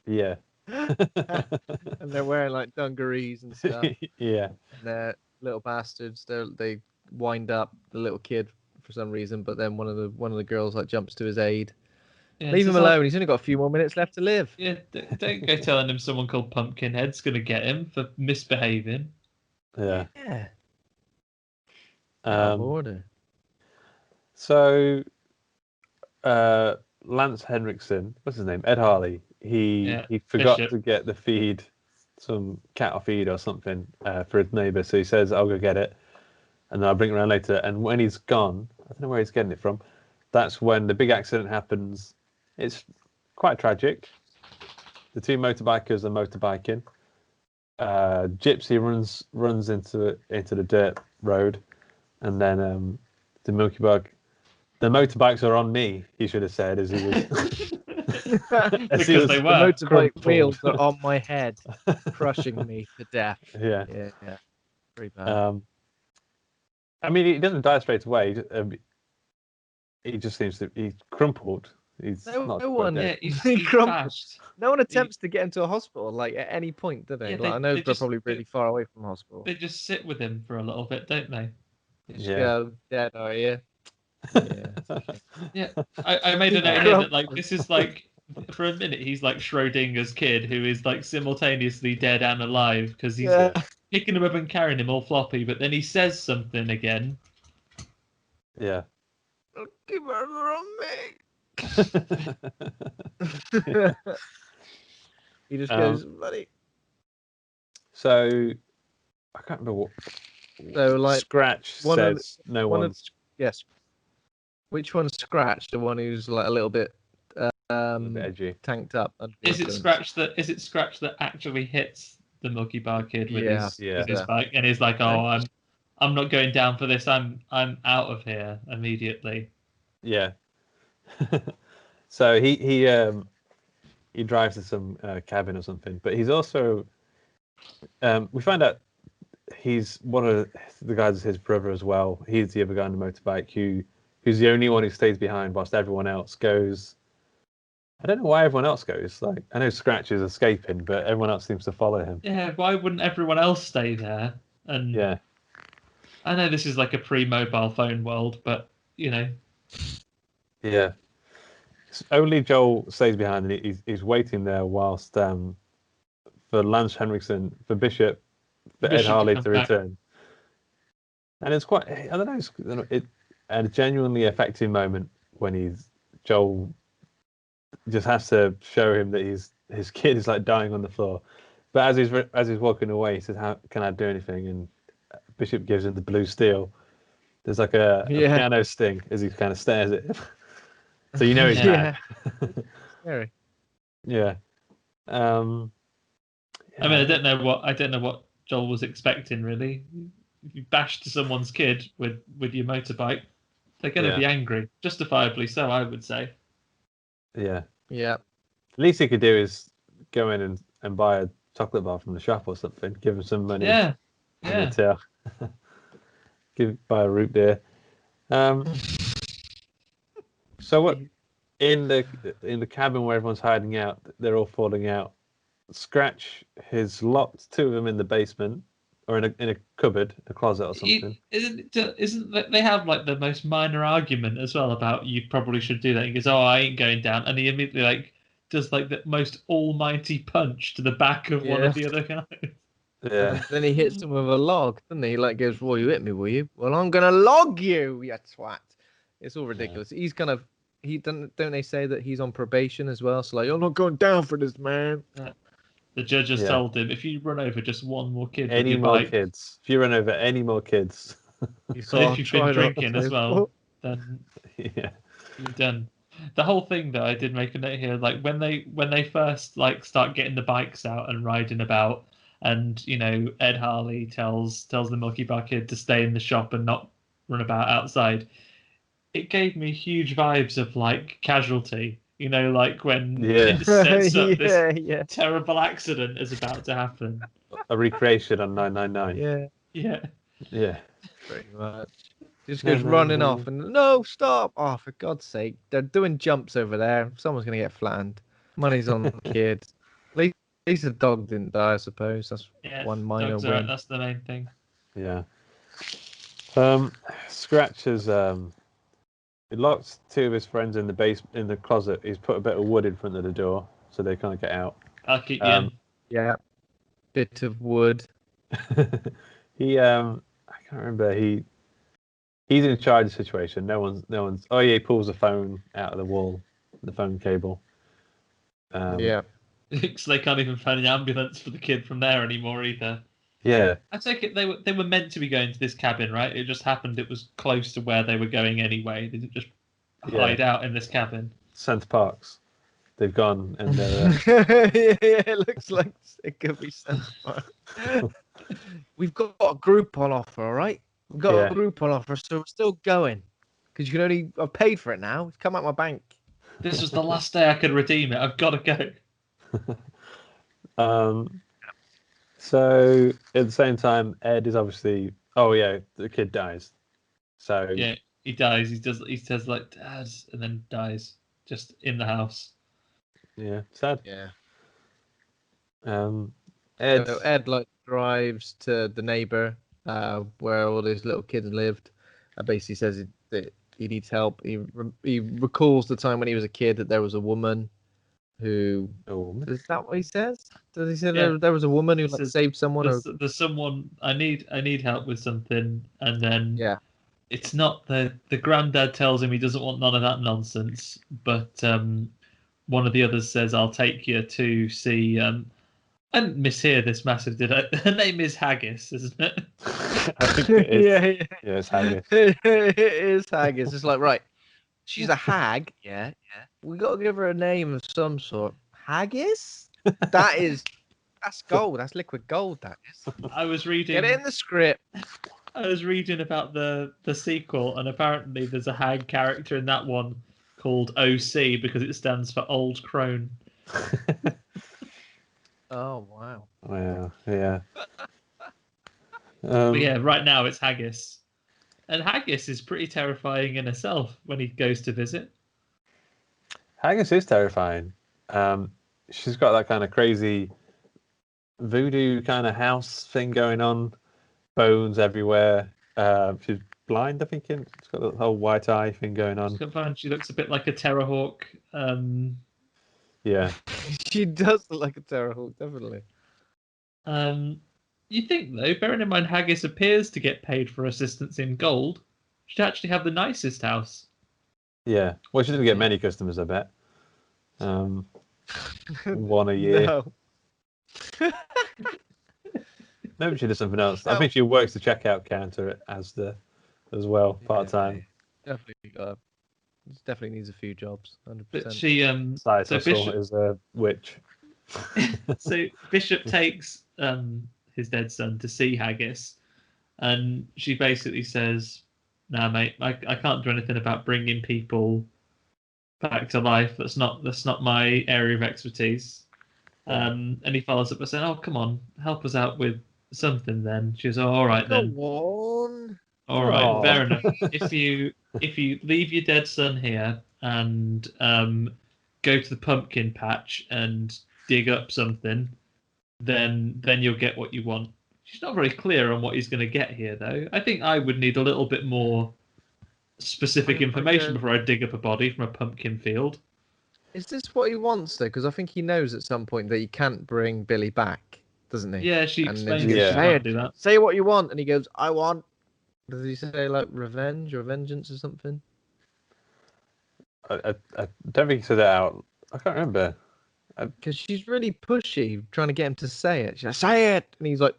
Yeah. And they're wearing like dungarees and stuff. Yeah. And they're little bastards. They wind up the little kid for some reason, but then one of the girls like jumps to his aid. Yeah, Leave him alone. He's only got a few more minutes left to live. Yeah, don't go telling him someone called Pumpkinhead's going to get him for misbehaving. Yeah. Yeah. Order. So, Lance Henriksen, what's his name? Ed Harley. He forgot to get the feed, some cattle feed or something, for his neighbour. So he says, "I'll go get it, and then I'll bring it around later." And when he's gone, I don't know where he's getting it from. That's when the big accident happens. It's quite tragic. The two motorbikers are motorbiking. Gypsy runs into the dirt road, and then the Milky Bug. The motorbikes are on me. He should have said as he was. Because they were. The motorbike wheels are on my head, crushing me to death. Yeah. Very bad. I mean, he doesn't die straight away. He just seems to. He's crumpled. He's not. No one. Yeah, he's crashed. No one attempts to get into a hospital like at any point, do they? Yeah, I know they're probably really far away from hospital. They just sit with him for a little bit, don't they? Go, dead, are you? Yeah. I made a note here that like this is like for a minute he's like Schrodinger's kid who is like simultaneously dead and alive because he's picking him up and carrying him all floppy, but then he says something again. Yeah. Keep her on me. He just goes, buddy. So I can't remember what. So like Scratch says no one. Yes. Which one's Scratch? The one who's like a little bit edgy, tanked up. Is it Scratch that actually hits the Milky Bar kid with his bike and he's like, "Oh, I'm not going down for this. I'm out of here immediately." Yeah. So he drives to some cabin or something, but he's also we find out he's one of the guys is his brother as well. He's the other guy on the motorbike who's the only one who stays behind whilst everyone else goes. I don't know why everyone else goes. Like I know Scratch is escaping, but everyone else seems to follow him. Yeah, why wouldn't everyone else stay there? And yeah, I know this is like a pre-mobile phone world, but you know. Yeah. Only Joel stays behind, and he's waiting there whilst for Lance Henriksen, for Bishop, for Ed Harley to return. And it's quite, I don't know, it's a genuinely affecting moment when Joel just has to show him that his kid is like dying on the floor. But as he's walking away, he says, "How can I do anything?" And Bishop gives him the blue steel. There's like a piano sting as he kind of stares at him. So you know he's mad. Scary. Yeah. I mean, I don't know what Joel was expecting really. If you bash to someone's kid with your motorbike, they're going to be angry, justifiably so, I would say. Yeah. Yeah. Least he could do is go in and buy a chocolate bar from the shop or something. Give him some money. Yeah. Buy a root beer. So what? In the cabin where everyone's hiding out, they're all falling out. Scratch has locked two of them in the basement or in a cupboard, a closet or something. Isn't they have like the most minor argument as well about you probably should do that? He goes, "Oh, I ain't going down," and he immediately like does like the most almighty punch to the back of one of the other guys. Yeah. And then he hits him with a log, doesn't he? He like goes, "Well, you hit me, will you? Well, I'm gonna log you, you twat." It's all ridiculous. He's kind of don't they say that he's on probation as well? So like, "I'm not going down for this, man." Yeah. The judge has told him, if you run over just one more kid, if you run over any more kids, if you've been drinking as well, then you're done. The whole thing that I did make a note here, like when they first like start getting the bikes out and riding about, and Ed Harley tells the Milky Bar Kid to stay in the shop and not run about outside. It gave me huge vibes of like Casualty, like when it sets up this terrible accident is about to happen. A recreation on 999. Yeah. Pretty much. Just goes running off and no, stop! Oh, for God's sake! They're doing jumps over there. Someone's gonna get flattened. Money's on the kid. At least the dog didn't die, I suppose. That's one minor win. Right, that's the main thing. Yeah. Scratch has he locked two of his friends in the closet. He's put a bit of wood in front of the door so they can't get out. I'll keep you in. Yeah. Bit of wood. He I can't remember. He's in charge of the situation. No one's. Oh yeah, he pulls the phone out of the wall, the phone cable. Yeah. So they can't even find an ambulance for the kid from there anymore either. Yeah. I take it they were meant to be going to this cabin, right? It just happened it was close to where they were going anyway. They didn't just hide out in this cabin. St. Parks. They've gone and they're... it looks like it could be St. Parks. We've got a group on offer, all right? We've got a group on offer, so we're still going. Because you can only... I've paid for it now. It's come out my bank. This was the last day I could redeem it. I've got to go. So at the same time, Ed is obviously. Oh yeah, the kid dies. So yeah, he dies. He says like Dad, and then dies just in the house. Yeah, sad. Yeah. Ed like drives to the neighbor where all these little kids lived. Basically says that he needs help. He recalls the time when he was a kid that there was a woman who is that what he says? Does he say there was a woman who saved someone? There's someone I need help with something, and then it's not the granddad tells him he doesn't want none of that nonsense, but one of the others says I'll take you to see. I didn't mishear this massive, did I? Her name is Haggis, isn't it? I think it is. Yeah, it's Haggis. It is Haggis. It's like right. She's a hag. Yeah. We got to give her a name of some sort. Haggis? That's gold. That's liquid gold, that is. I was reading... Get it in the script. I was reading about the sequel, and apparently there's a hag character in that one called OC because it stands for Old Crone. Oh, wow. Wow, yeah. But yeah, right now it's Haggis. And Haggis is pretty terrifying in herself when he goes to visit. Haggis is terrifying. She's got that kind of crazy voodoo kind of house thing going on. Bones everywhere. She's blind, I think. She's got the whole white eye thing going on. She looks a bit like a Terrorhawk. Yeah. She does look like a Terrorhawk, definitely. You think, though, bearing in mind Haggis appears to get paid for assistance in gold, she'd actually have the nicest house. Yeah. Well, she doesn't get many customers, I bet. One a year. No. Maybe she does something else. No. I think she works the checkout counter at Asda as well, part-time. Definitely needs a few jobs, 100%. But she, Bishop is a witch. So Bishop takes his dead son to see Haggis, and she basically says, "Nah, mate, I can't do anything about bringing people back to life. That's not my area of expertise." And he follows up by saying, "Oh, come on, help us out with something." Then she goes, "Oh, all right then. All right, fair enough. If you leave your dead son here and go to the pumpkin patch and dig up something, then you'll get what you want." She's not very clear on what he's going to get here, though. I think I would need a little bit more specific information before I dig up a body from a pumpkin field. Is this what he wants, though? Because I think he knows at some point that he can't bring Billy back, doesn't he? Yeah, she explains that she can't do that. Say what you want, and he goes, "I want." Does he say like revenge or vengeance or something? I don't think he said that out. I can't remember. Because she's really pushy, trying to get him to say it. She's like, "Say it!" And he's like,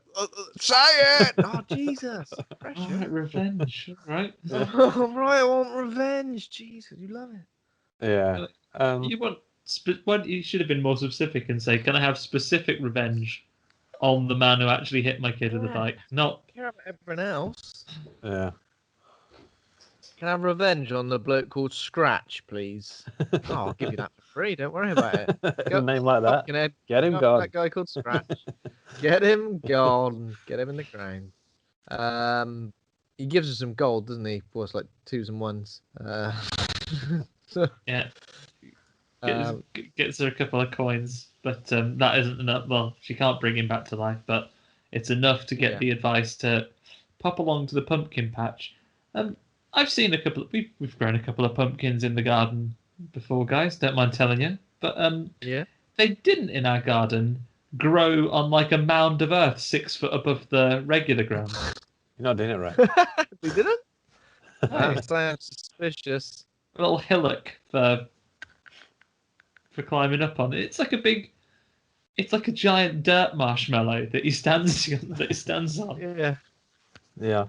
"Say it!" Oh, Jesus. All right, revenge. Right. All right, I want revenge. Jesus, you love it. Yeah. You want... you should have been more specific and say, "Can I have specific revenge?" on the man who actually hit my kid with a bike. Not care about everyone else. Yeah. Can I have revenge on the bloke called Scratch, please? Oh, I'll give you that for free. Don't worry about it. A name like that. Pumpkinhead, Get him got gone. that guy called Scratch. Get him gone. Get him in the ground. He gives us some gold, doesn't he? For us, like 2s and 1s. So, yeah. Gets her a couple of coins, but that isn't enough. Well, she can't bring him back to life, but it's enough to get the advice to pop along to the pumpkin patch. I've seen a couple. We've grown a couple of pumpkins in the garden before, guys. Don't mind telling you, but they didn't in our garden grow on like a mound of earth 6 foot above the regular ground. You're not doing it right. They didn't? No. That sounds suspicious. A little hillock for climbing up on. It's like a giant dirt marshmallow that he stands on. Yeah. Yeah.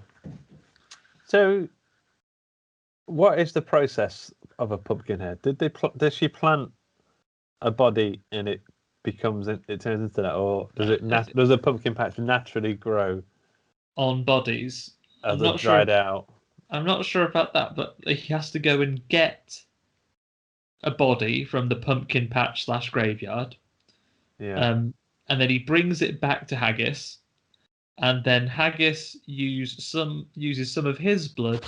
So, what is the process of a pumpkinhead? Does she plant a body and it turns into that, or does a pumpkin patch naturally grow on bodies? as they're dried out? I'm not sure about that, but he has to go and get a body from the pumpkin patch / graveyard. Yeah. And then he brings it back to Haggis, and then Haggis uses some of his blood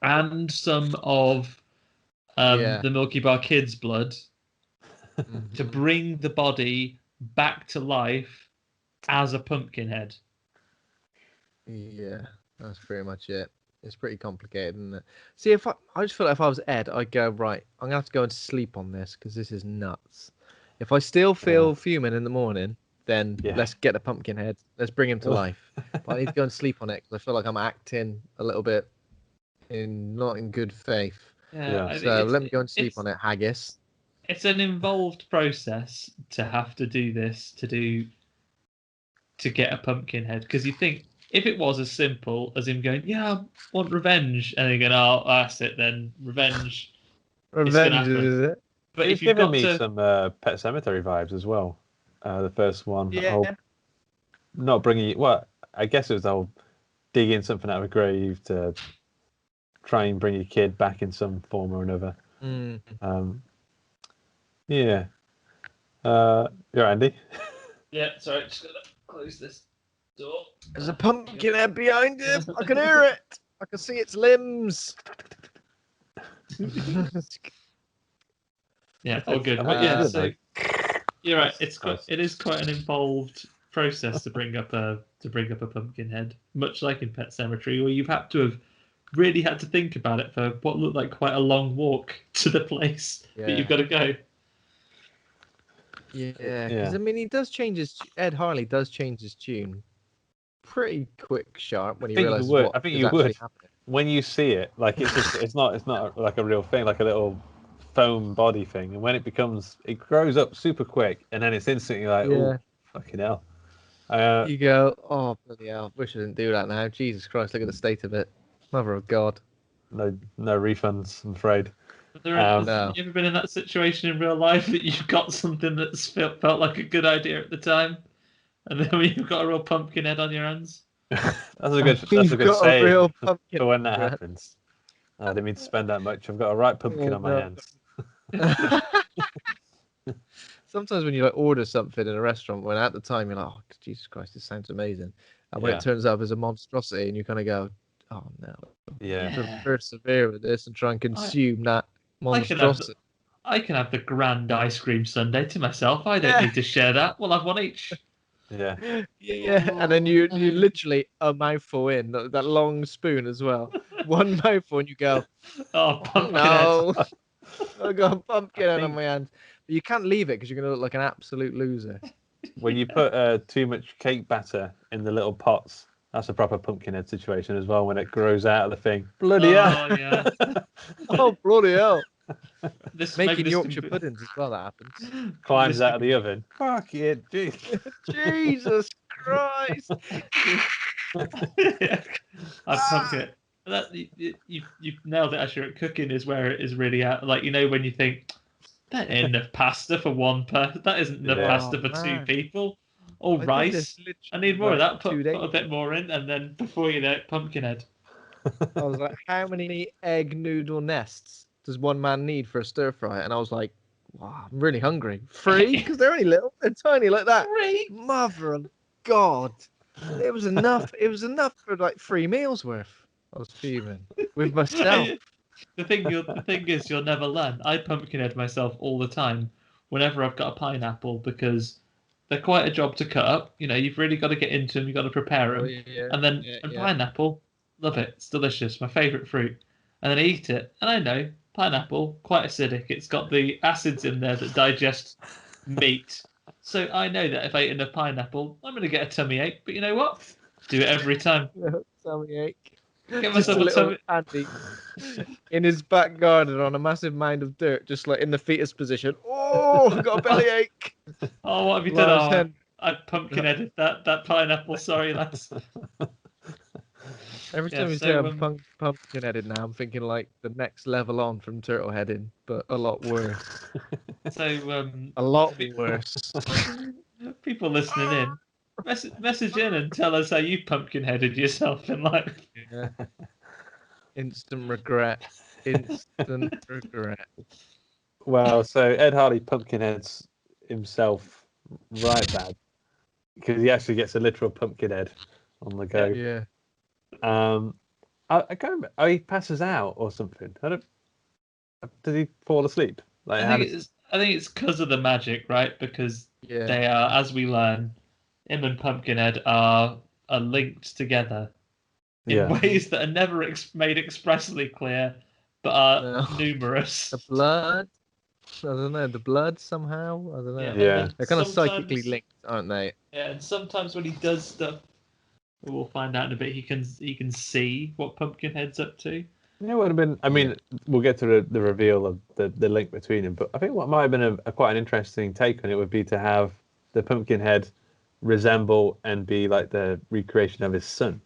and some of the Milky Bar Kid's blood to bring the body back to life as a pumpkin head. Yeah, that's pretty much it. It's pretty complicated, isn't it? See, I just feel like if I was Ed, I'd go, right, I'm going to have to go and sleep on this because this is nuts. If I still feel fuming in the morning, then let's get the pumpkin head. Let's bring him to life. But I need to go and sleep on it because I feel like I'm acting a little bit not in good faith. Yeah. So let me go and sleep on it, Haggis. It's an involved process to have to do this, to get a pumpkin head. Because you think, if it was as simple as him going, yeah, I want revenge, and then going, oh, that's it then, revenge. Revenge, is it? But it's giving me some Pet Sematary vibes as well. The first one. Yeah. Not bringing you... Well, I guess it was the whole digging something out of a grave to try and bring your kid back in some form or another. Yeah. You're Andy? Yeah, sorry, just got to close this door. There's a pumpkin head behind him. I can hear it. I can see its limbs. Yeah, all good. So you're right. It is quite an involved process to bring up a pumpkin head, much like in Pet Sematary, where you've had to have really had to think about it for what looked like quite a long walk to the place that you've got to go. Yeah, because I mean, Ed Harley does change his tune pretty quick, sharp when he realizes what I think is you actually would. happening. When you see it, like it's not like a real thing, like a little foam body thing, and when it grows up super quick, and then it's instantly like, oh, fucking hell. You go, oh bloody hell! Wish I didn't do that now. Jesus Christ, look at the state of it. Mother of God. No refunds, I'm afraid. Have you ever been in that situation in real life that you've got something that's felt like a good idea at the time, and then when you've got a real pumpkin head on your hands? That's a good saying real for when that happens. I didn't mean to spend that much. I've got a right pumpkin on my hands. Sometimes when you order something in a restaurant, when at the time you're like, oh Jesus Christ, this sounds amazing, and when it turns out as a monstrosity, and you kind of go, oh no, to persevere with this and try and consume that monstrosity. I can have the grand ice cream sundae to myself. I don't need to share that. We'll have one each. Yeah, and then you literally a mouthful in that long spoon as well. One mouthful, and you go, oh pumpkin no, I got a pumpkin head on my hands. But you can't leave it because you're going to look like an absolute loser. When you put too much cake batter in the little pots, that's a proper pumpkin head situation as well. When it grows out of the thing, bloody hell! Yeah. Oh bloody hell! Making this Yorkshire puddings as well. That happens. Climbs out of the oven. Fuck it, Jesus Christ! I've pumpkin it. You've nailed it. Actually, cooking is where it is really at. Like, when you think that ain't enough pasta for one person. That isn't enough pasta for two people. Or I think rice. there's I need more of literally that. like 2 Put days. a bit more in, and then before you know it, Pumpkinhead. I was like, how many egg noodle nests does one man need for a stir fry? And I was like, wow, I'm really hungry. 3? Because they're only little. They're tiny like that. 3? Mother of God. It was enough. It was enough for like 3 meals worth. I was fuming with myself. The thing is, you'll never learn. I Pumpkinhead myself all the time whenever I've got a pineapple because they're quite a job to cut up. You know, you've really got to get into them. You've got to prepare them. And pineapple, love it. It's delicious. My favourite fruit. And then I eat it, and I know pineapple quite acidic. It's got the acids in there that digest meat. So I know that if I eat enough pineapple, I'm going to get a tummy ache. But you know what? Do it every time. Tummy ache. Get Just a myself a little tummy. Andy in his back garden on a massive mound of dirt, just like in the fetus position. Oh, I've got a bellyache. Oh, what have you Lars done? Hen- I pumpkin-headed that pineapple. Sorry, lads. Every Yeah, time you so, say I'm pumpkin headed now, I'm thinking like the next level on from turtle heading, but a lot worse. So, A lot worse. people listening in, message in and tell us how you pumpkin-headed yourself in life. Yeah. Instant regret. Instant regret. Well, so Ed Hardy Pumpkinhead's himself right bad because he actually gets a literal pumpkin head on the go. Yeah. I can't remember. Oh, he passes out or something. Did he fall asleep? Like, I think it's because of the magic, right? Because they are, as we learn, him and Pumpkinhead are linked together in ways that are never made expressly clear, but are numerous. The blood. I don't know. The blood somehow. I don't know. Yeah. They're kind of psychically linked, aren't they? Yeah, and sometimes when he does stuff, we'll find out in a bit. He can see what Pumpkinhead's up to. Yeah, it would have been. I mean, we'll get to the reveal of the link between them, but I think what might have been a quite an interesting take on it would be to have the Pumpkinhead resemble and be like the recreation of his son,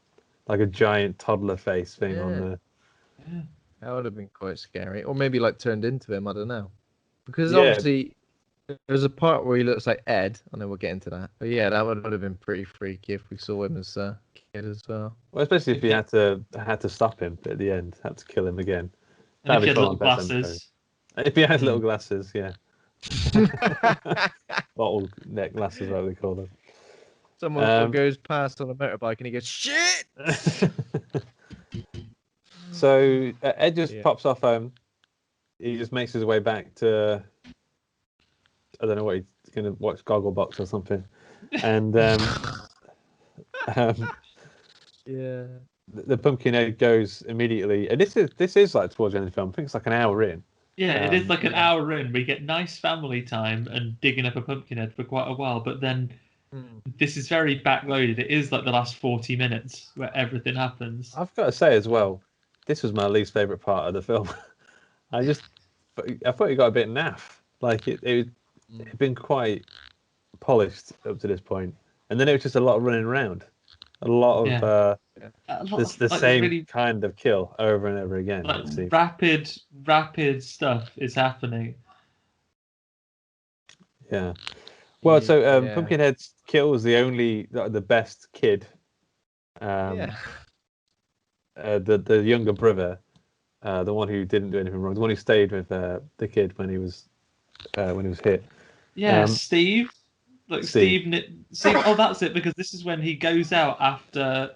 like a giant toddler face thing on the. Yeah. That would have been quite scary, or maybe like turned into him. I don't know, because obviously there's a part where he looks like Ed, and then we'll get into that. But yeah, that would have been pretty freaky if we saw him as a kid as well. Well, especially if he had to stop him at the end, had to kill him again. And if he had little glasses. If he had little glasses, yeah. Bottle neck glasses, what they call them. Someone goes past on a motorbike and he goes, shit! So Ed just pops off home. He just makes his way back to, I don't know what he's going to watch, Gogglebox or something. And yeah. The Pumpkinhead goes immediately, and this is like towards the end of the film. I think it's like an hour in. Yeah, it is like an hour in. We get nice family time and digging up a Pumpkinhead for quite a while, but then this is very backloaded. It is like the last 40 minutes where everything happens. I've got to say as well, this was my least favorite part of the film. I thought it got a bit naff. Like it'd been quite polished up to this point, and then it was just a lot of running around, a lot of the same really, kind of kill over and over again. Like rapid stuff is happening. Yeah. Well, so Pumpkinhead kills the best kid. The younger brother, the one who didn't do anything wrong, the one who stayed with the kid when he was hit. Yeah, Steve. Like Steve. Oh, that's it. Because this is when he goes out after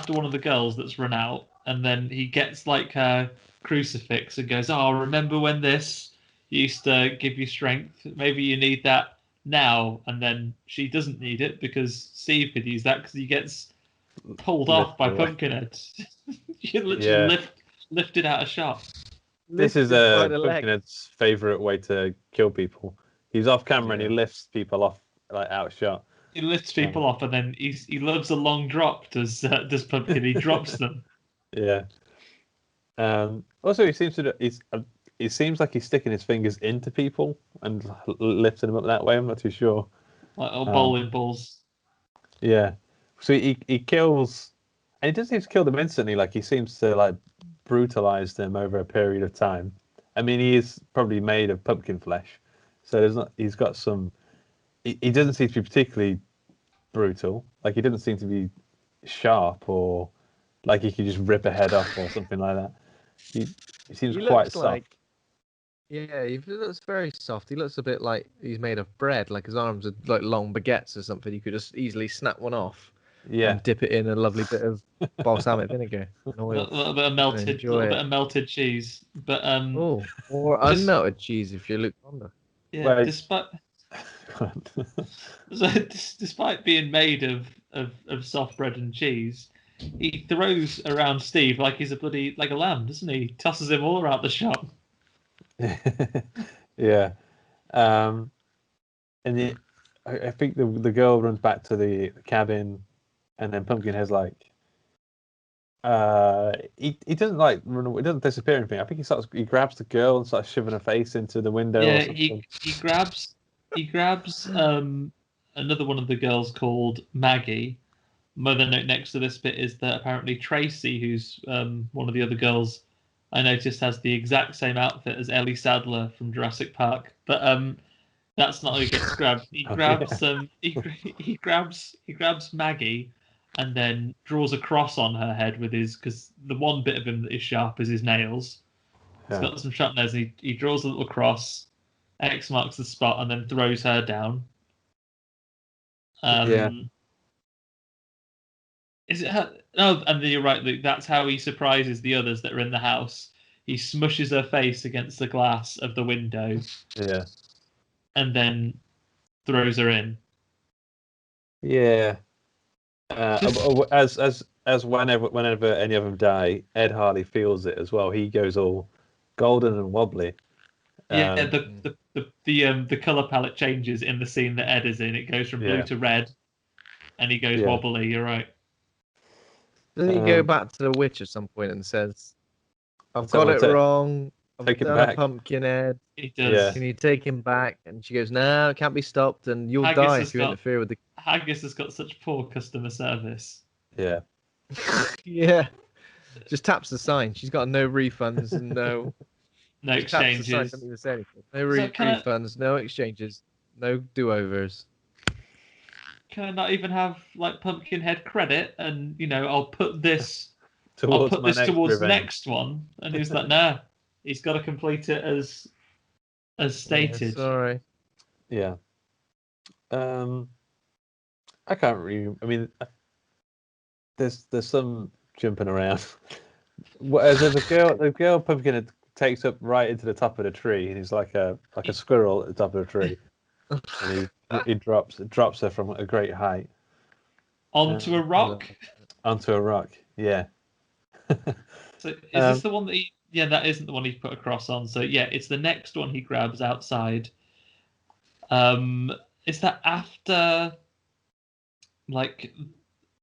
one of the girls that's run out, and then he gets like a crucifix and goes, "Oh, remember when this used to give you strength? Maybe you need that now." And then she doesn't need it because Steve could use that because he gets pulled off by Pumpkinhead. You literally lifted out of shot. This is Pumpkinhead's favourite way to kill people. He's off camera and he lifts people off, like out of shot. He lifts people off, and then he loves a long drop. Does Pumpkin? He drops them. Yeah. Also, he seems like he's sticking his fingers into people and lifting them up that way. I'm not too sure. Like bowling balls. Yeah. So he kills, and he doesn't seem to kill them instantly. Like he seems to like brutalize them over a period of time. I mean, he is probably made of pumpkin flesh, so he's got some he doesn't seem to be particularly brutal. Like, he doesn't seem to be sharp or like he could just rip a head off or something like that. He seems quite soft. Yeah, he looks very soft. He looks a bit like he's made of bread. Like his arms are like long baguettes or something. You could just easily snap one off. Yeah. And dip it in a lovely bit of balsamic vinegar and oil. A little bit of melted cheese. But or unmelted cheese if you're Luke Honda. Yeah, despite being made of soft bread and cheese, he throws around Steve like he's like a lamb, doesn't he? Tosses him all around the shop. Yeah. And I think the girl runs back to the cabin, and then Pumpkinhead's like, he doesn't like run away, he doesn't disappear or anything. I think he grabs the girl and starts shoving her face into the window. Yeah, or something. he grabs another one of the girls called Maggie. Mother note next to this bit is that apparently Tracy, who's one of the other girls, I noticed has the exact same outfit as Ellie Sadler from Jurassic Park. But that's not how he gets grabbed. He grabs he grabs Maggie and then draws a cross on her head with because the one bit of him that is sharp is his nails. He's got some sharp nails. And he draws a little cross, X marks the spot, and then throws her down. Is it her? No, and you're right, Luke. That's how he surprises the others that are in the house. He smushes her face against the glass of the window. Yeah. And then throws her in. Yeah. As whenever any of them die, Ed Hardy feels it as well. He goes all golden and wobbly. Yeah, the color palette changes in the scene that Ed is in. It goes from blue to red, and he goes wobbly. You're right. Doesn't he go back to the witch at some point and says, "I've got it wrong. I've done a Pumpkinhead. He does. Yeah. Can you take him back?" And she goes, "No, it can't be stopped, and you'll die if you interfere with the." Haggis has got such poor customer service. Yeah. Yeah. Just taps the sign. She's got no refunds and no exchanges. Sign, doesn't even say anything. No refunds, no exchanges, no do-overs. Can I not even have like Pumpkinhead credit? And I'll put this towards the next one. And he was like, "Nah, he's got to complete it as stated." Yeah, sorry. Yeah. I can't really. I mean, there's some jumping around. The girl Pumpkinhead takes up right into the top of the tree, and he's like a squirrel at the top of the tree, and he drops her from a great height onto a rock. Onto a rock, yeah. So is this the one that he? Yeah, that isn't the one he put a cross on. So yeah, it's the next one he grabs outside. Is that after like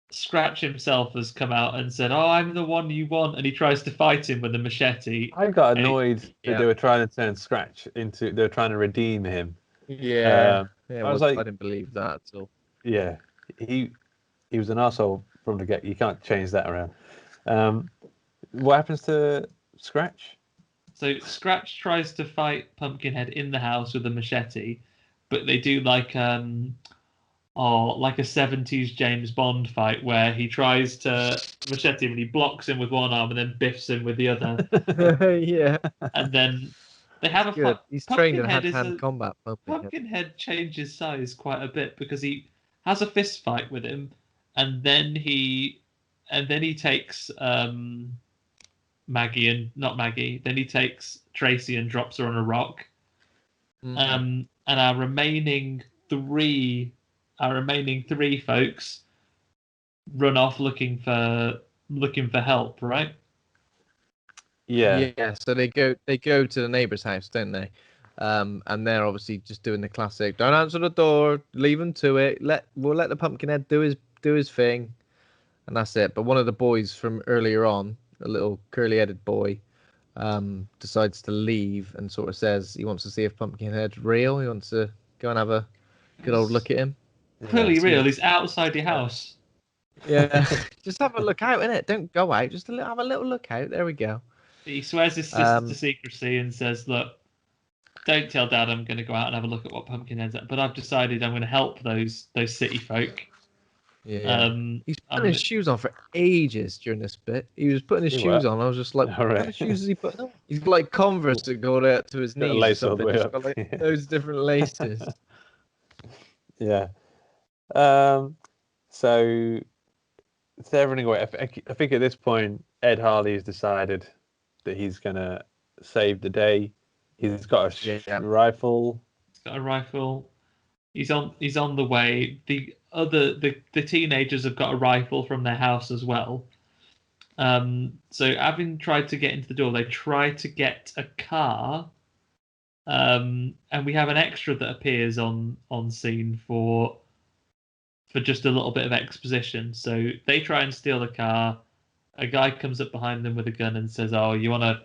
Scratch himself has come out and said, "Oh, I'm the one you want," and he tries to fight him with a machete. I got annoyed that they were trying to turn Scratch into. They were trying to redeem him. Yeah. I was like, I didn't believe that at all. Yeah, he was an arsehole from the get. You can't change that around. What happens to Scratch? So Scratch tries to fight Pumpkinhead in the house with a machete, but they do like a 70s James Bond fight where he tries to machete him and he blocks him with one arm and then biffs him with the other. Yeah. And then they have a fight. He's trained in hand-to-hand combat. Pumpkinhead changes size quite a bit because he has a fist fight with him, and then he takes Maggie and not Maggie. Then he takes Tracy and drops her on a rock. And our remaining three folks run off looking for help, right? Yeah. So they go to the neighbor's house, don't they? And they're obviously just doing the classic: "Don't answer the door, leave him to it. We'll let the Pumpkinhead do his thing," and that's it. But one of the boys from earlier on, a little curly-headed boy, decides to leave and sort of says he wants to see if Pumpkinhead's real. He wants to go and have a good old look at him. Clearly real. He's outside your house. Yeah. Just have a look out, innit? Don't go out. Just have a little look out. There we go. He swears his sister to secrecy and says, "Look, don't tell Dad I'm going to go out and have a look at what Pumpkinhead's at. But I've decided I'm going to help those city folk. Yeah. He's putting his shoes on for ages during this bit. He was putting his shoes on. I was just like, what kind of shoes is he putting on? He's got like Converse that go out to his knees or something. He's got like those different laces. Yeah. So they're running away. I think at this point, Ed Harley has decided that he's going to save the day. He's got a rifle. He's got a rifle. He's on the way. The teenagers have got a rifle from their house as well. So having tried to get into the door, they try to get a car. And we have an extra that appears on scene for just a little bit of exposition. So they try and steal the car. A guy comes up behind them with a gun and says, "Oh, you wanna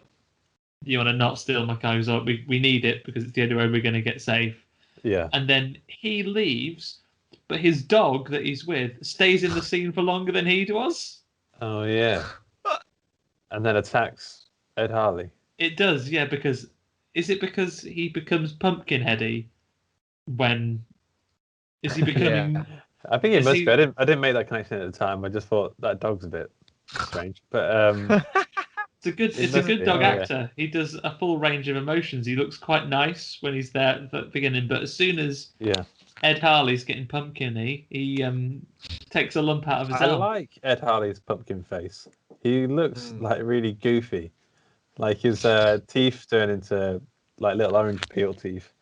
not steal my car? Oh, we need it because it's the only way we're gonna get safe." Yeah. And then he leaves, but his dog that he's with stays in the scene for longer than he was. Oh yeah. And then attacks Ed Harley. It does, yeah. Because he becomes Pumpkinheady when is he becoming? Yeah. I think it must be. I didn't make that connection at the time. I just thought that dog's a bit strange, but it's a good dog actor. He does a full range of emotions. He looks quite nice when he's there at the beginning, but as soon as Ed Harley's getting pumpkin-y, he takes a lump out of his arm. I like Ed Harley's pumpkin face. He looks like really goofy, like his teeth turn into like little orange peel teeth,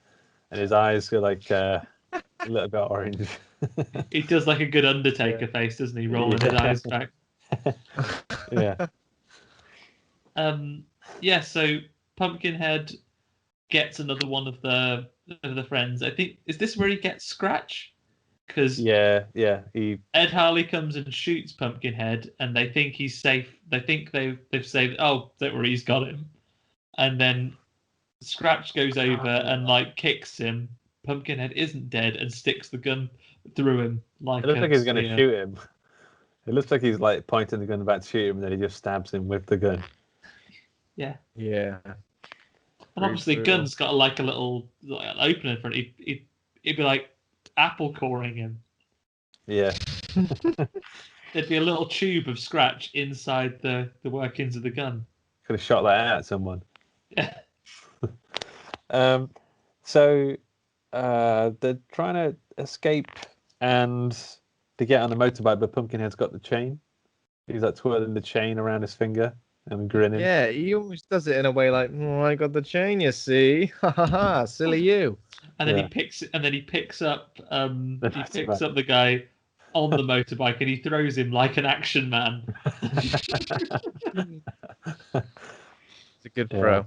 and his eyes feel like a little bit orange. He does like a good Undertaker face, doesn't he? Rolling his eyes back. Yeah. So Pumpkinhead gets another one of the friends. I think is this where he gets Scratch? Because Ed Harley comes and shoots Pumpkinhead, and they think he's safe. They think they've saved. Oh, don't worry, he's got him. And then Scratch goes over and like kicks him. Pumpkinhead isn't dead and sticks the gun through him. Like it looks like he's going to shoot him. It looks like he's like pointing the gun about to shoot him, and then he just stabs him with the gun. Yeah. Yeah. And obviously, gun's got like a little an opening for it. He'd be like apple coring him. Yeah. There'd be a little tube of Scratch inside the workings of the gun. Could have shot that out at someone. Yeah. So they're trying to escape and to get on the motorbike, but Pumpkinhead's got the chain. He's like twirling the chain around his finger and grinning. Yeah, he almost does it in a way like, "Oh, I got the chain, you see, ha ha ha, silly you." And then he picks up up the guy on the motorbike and he throws him like an action man. It's a good throw.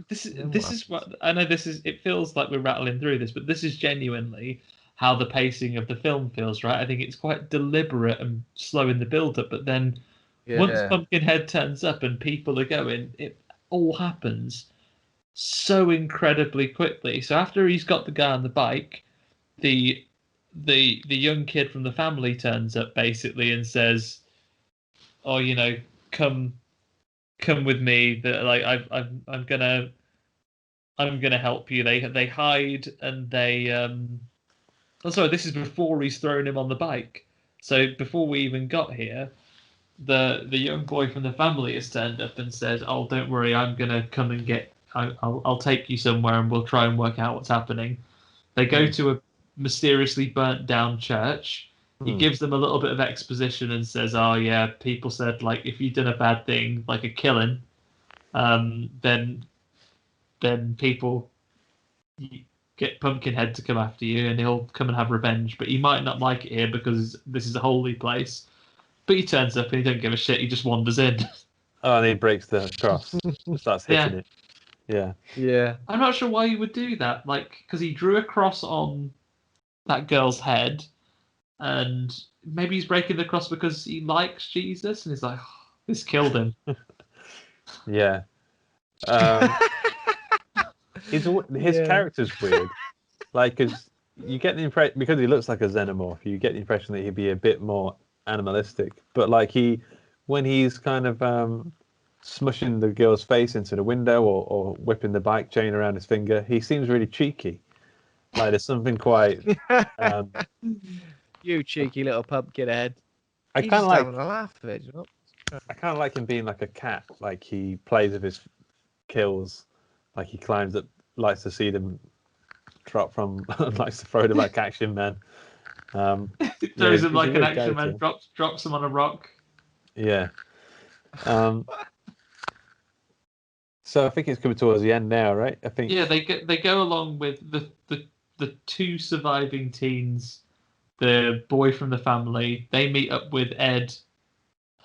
This is what I know. It feels like we're rattling through this, but this is genuinely how the pacing of the film feels, right? I think it's quite deliberate and slow in the build-up, but then once Pumpkinhead turns up and people are going, it all happens so incredibly quickly. So after he's got the guy on the bike, the young kid from the family turns up basically and says, "Oh, you know, come with me. That like I'm gonna help you." They hide and they Oh, sorry, this is before he's thrown him on the bike. So before we even got here, the young boy from the family has turned up and said, "Oh, don't worry, I'm gonna come and I'll take you somewhere and we'll try and work out what's happening." They go to a mysteriously burnt down church. He gives them a little bit of exposition and says, "Oh yeah, people said like if you've done a bad thing, like a killing, then people get Pumpkinhead to come after you and he'll come and have revenge. But he might not like it here because this is a holy place." But he turns up and he don't give a shit. He just wanders in. Oh, and he breaks the cross. Starts hitting it. Yeah. Yeah. I'm not sure why he would do that. Like, because he drew a cross on that girl's head, and maybe he's breaking the cross because he likes Jesus, and he's like, oh, this killed him. Yeah. His character's weird. Like, cause you get the impression, because he looks like a xenomorph, you get the impression that he'd be a bit more animalistic. But like when he's kind of smushing the girl's face into the window or whipping the bike chain around his finger. He seems really cheeky. Like there's something quite. You cheeky little pumpkinhead. I He's kind of just like. having a laugh at it, you know? I kind of like him being like a cat. Like he plays with his kills. Like he climbs up, likes to see them drop from, likes to throw them like Action Man. Throws him like an Action Man. Drops him on a rock. Yeah. So I think it's coming towards the end now, right? I think. Yeah, they go along with the two surviving teens, the boy from the family. They meet up with Ed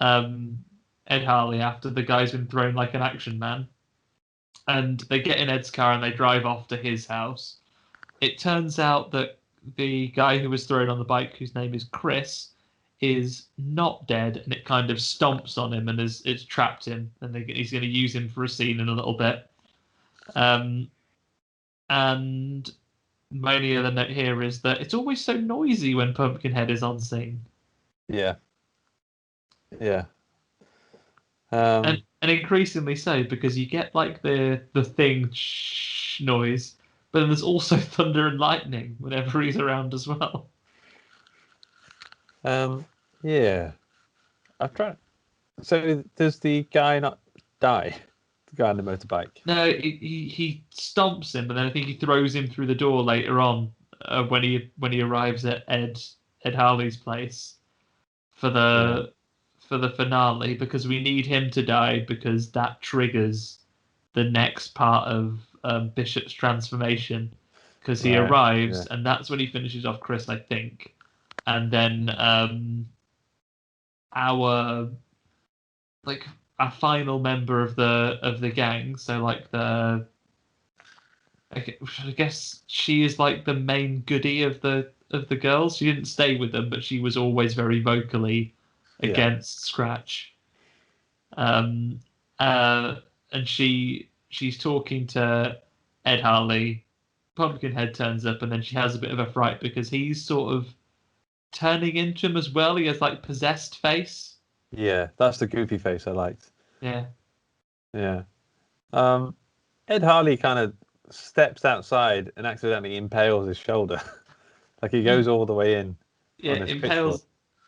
Harley after the guy's been thrown like an Action Man, and they get in Ed's car and they drive off to his house. It turns out that the guy who was thrown on the bike, whose name is Chris, is not dead, and it kind of stomps on him and it's trapped him, and he's going to use him for a scene in a little bit. And my only other note here is that it's always so noisy when Pumpkinhead is on scene. Yeah. Yeah. And increasingly so, because you get like the thing noise, but then there's also thunder and lightning whenever he's around as well. Yeah. I've tried. So does the guy not die? The guy on the motorbike? No, he stomps him, but then I think he throws him through the door later on when he arrives at Ed Harley's place for the finale, because we need him to die because that triggers the next part of Bishop's transformation, because he arrives and that's when he finishes off Chris, I think, and then our final member of the gang, so like I guess she is like the main goodie of the girls. She didn't stay with them, but she was always very vocally against Scratch. And she's talking to Ed Harley. Pumpkinhead turns up, and then she has a bit of a fright because he's sort of turning into him as well. He has like possessed face. Yeah, that's the goofy face I liked. Yeah. Yeah. Ed Harley kind of steps outside and accidentally impales his shoulder. Like he goes all the way in. Yeah,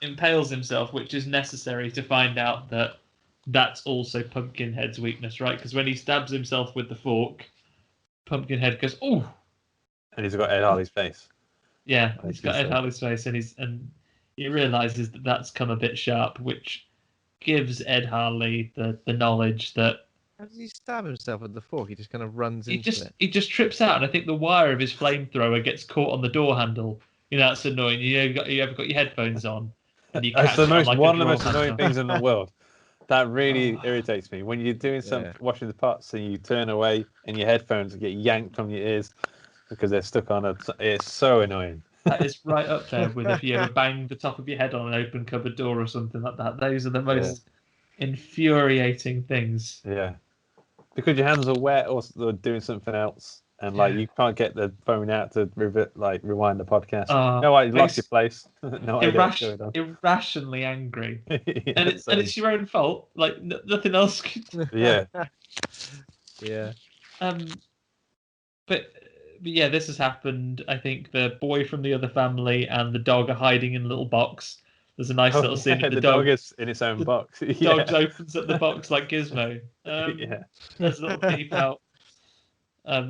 impales himself, which is necessary to find out that that's also Pumpkinhead's weakness, right? Because when he stabs himself with the fork, Pumpkinhead goes, "Oh!" And he's got Ed Harley's face. Yeah, he's got Ed Harley's face, and he realizes that that's come a bit sharp, which gives Ed Harley the knowledge that. How does he stab himself with the fork? He just kind of runs into it. He just trips out, and I think the wire of his flamethrower gets caught on the door handle. You know, that's annoying. You ever got your headphones on, and you catch That's the most one of the most handle. annoying things in the world. That really irritates me when you're doing washing the pots and you turn away and your headphones get yanked from your ears because they're stuck on a. It's so annoying. That is right up there with if you ever bang the top of your head on an open cupboard door or something like that. Those are the most infuriating things. Yeah, because your hands are wet or doing something else, and like you can't get the phone out to rewind the podcast. No, I lost your place. No idea what's going on. Irrationally angry, and it's your own fault. Like nothing else could. Yeah. Yeah. But yeah, this has happened. I think the boy from the other family and the dog are hiding in a little box. There's a nice little scene. The dog is in its own box. The dog opens up the box like Gizmo. There's a little peep out.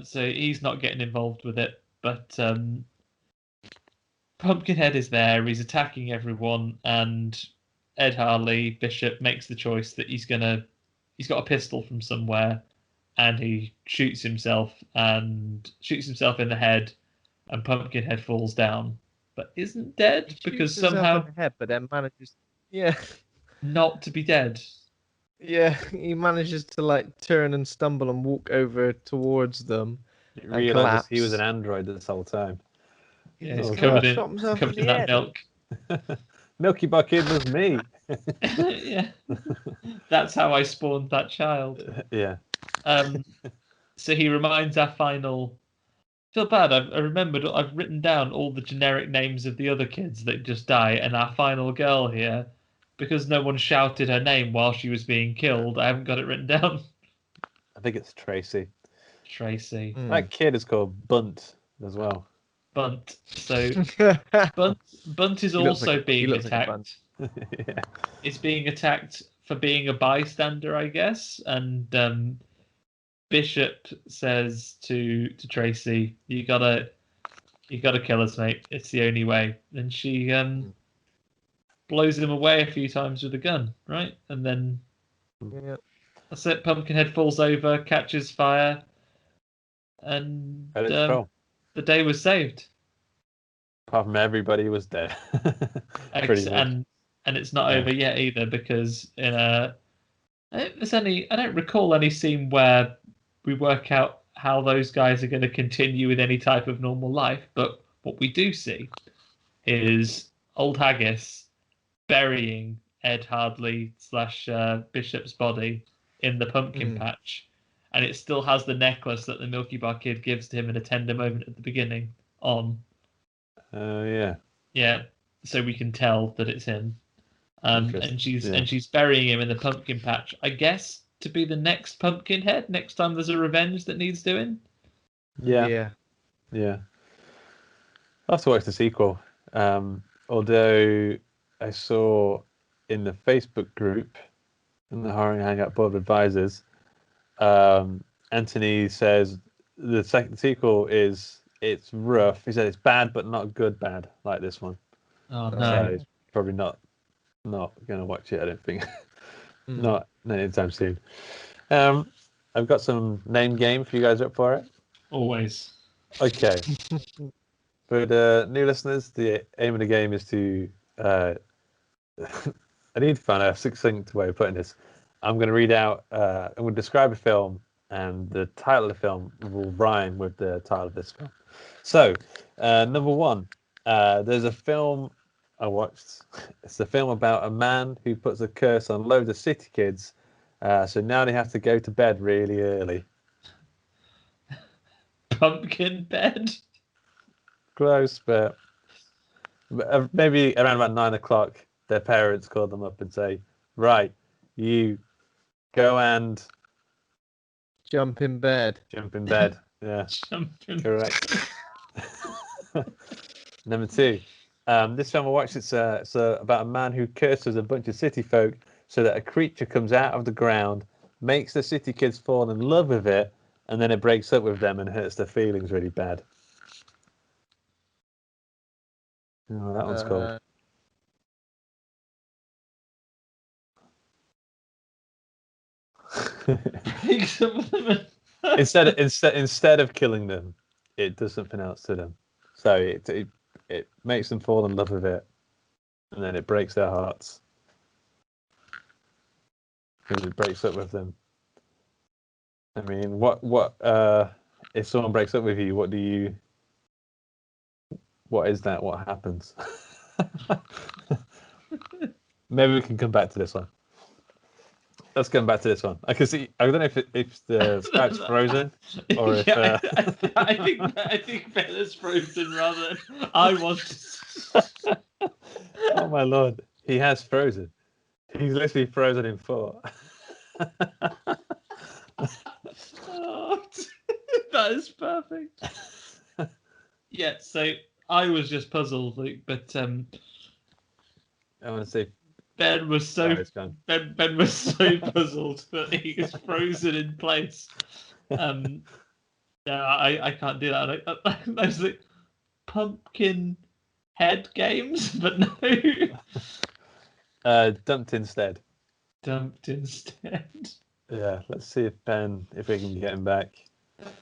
So he's not getting involved with it. But Pumpkinhead is there. He's attacking everyone, and Ed Harley Bishop makes the choice that he's got a pistol from somewhere, and he shoots himself in the head, and Pumpkinhead falls down, but isn't dead because somehow in the head, but then manages not to be dead. Yeah, he manages to like turn and stumble and walk over towards them. He realizes he was an android this whole time. Yeah, he's covered in that milk. Milky Bucket was me. Yeah, that's how I spawned that child. Yeah. So he reminds our final. I feel bad. I've written down all the generic names of the other kids that just die, and our final girl here because no one shouted her name while she was being killed, I haven't got it written down. I think it's Tracy. Tracy. That kid is called Bunt as well. Bunt. So Bunt is also being attacked. Yeah. It's being attacked for being a bystander, I guess. And Bishop says to Tracy, "You gotta kill us, mate. It's the only way." And she blows him away a few times with a gun, right? And then that's it. Pumpkinhead falls over, catches fire, and the day was saved. Apart from everybody was dead. And it's not over yet either, because I don't recall any scene where we work out how those guys are going to continue with any type of normal life. But what we do see is old Haggis burying Ed Hardley / Bishop's body in the pumpkin patch, and it still has the necklace that the Milky Bar Kid gives to him in a tender moment at the beginning on. Yeah. So we can tell that it's him. And she's burying him in the pumpkin patch, I guess, to be the next Pumpkinhead next time there's a revenge that needs doing. Yeah. I'll have to watch the sequel. Although I saw in the Facebook group, in the Horror Hangout Board of Advisors, Anthony says the sequel it's rough. He said it's bad, but not good bad, like this one. Oh no! So he's probably not going to watch it. I don't think. Not anytime soon. I've got some name game if you guys are up for it. Always. Okay. For the new listeners, the aim of the game is to. I need to find a succinct way of putting this. I'm going to read out. I'm going to describe a film, and the title of the film will rhyme with the title of this film. So, number one, there's a film I watched. It's a film about a man who puts a curse on loads of city kids, so now they have to go to bed really early. Pumpkin Bed? Close, but maybe around about 9 o'clock, their parents call them up and say, "Right, you go and jump in bed." Yeah, correct. Number two, this film I watched. It's about a man who curses a bunch of city folk so that a creature comes out of the ground, makes the city kids fall in love with it, and then it breaks up with them and hurts their feelings really bad. Oh, that one's cool. instead of killing them, it does something else to them. So it makes them fall in love with it, and then it breaks their hearts. And it breaks up with them. I mean, what if someone breaks up with you? What is that? What happens? Maybe we can come back to this one. Let's come back to this one. I can see. I don't know if the Skype's frozen or if. I think Bella's frozen rather than I was. Oh my lord! He has frozen. He's literally frozen in thought. Oh, that is perfect. Yeah. So I was just puzzled, Luke, but I want to say. Ben was so Ben was so puzzled that he was frozen in place. No, I can't do that. Those like pumpkin head games, but no. Dumped instead. Yeah, let's see if we can get him back.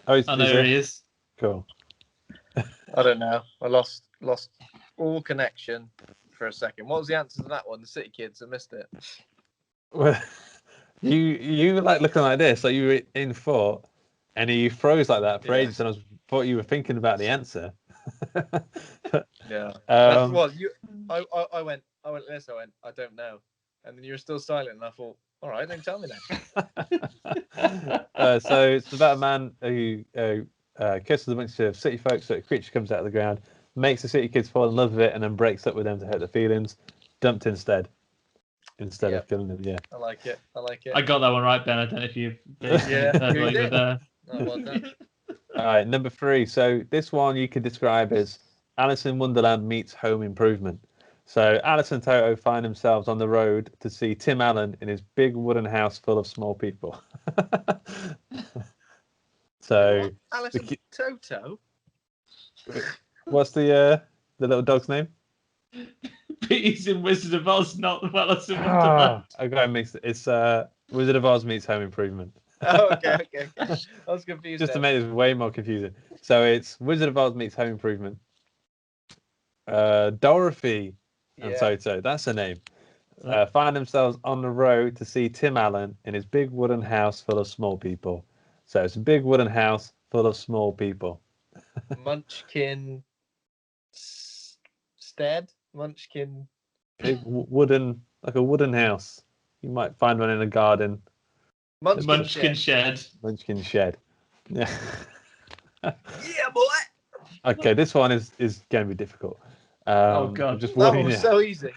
Oh, there he is. Cool. I don't know. I lost all connection for a second. What was the answer to that one? The city kids, I missed it. Well, you were like looking like this, like you were in thought, and you froze like that for ages, and I thought you were thinking about the answer. Yeah. I went, this, I don't know. And then you were still silent, and I thought, all right, then tell me then. So it's about a man who kisses a bunch of city folks, so a creature comes out of the ground, makes the city kids fall in love with it, and then breaks up with them to hurt their feelings. Dumped instead. instead of killing them. Yeah. I like it. I got that one right, Ben. I don't know if you've Yeah, heard you while you were did. there. Oh, well done. All right, number 3. So this one you could describe as Alice in Wonderland meets Home Improvement. So Alice and Toto find themselves on the road to see Tim Allen in his big wooden house full of small people. So Alice and Toto. what's the little dog's name? He's in Wizard of Oz, not Alice in Wonderland. I got it mixed. It's Wizard of Oz meets Home Improvement. Oh, okay. I was confused. Just to make this way more confusing. So it's Wizard of Oz meets Home Improvement. Dorothy and Toto, that's her name. Find themselves on the road to see Tim Allen in his big wooden house full of small people. So it's a big wooden house full of small people. Munchkin stead? Munchkin. Big wooden, like a wooden house. You might find one in a garden. Munchkin shed. Munchkin shed. Yeah. Yeah, boy. Okay, this one is going to be difficult. Oh God, I'm just That warning was you. so easy.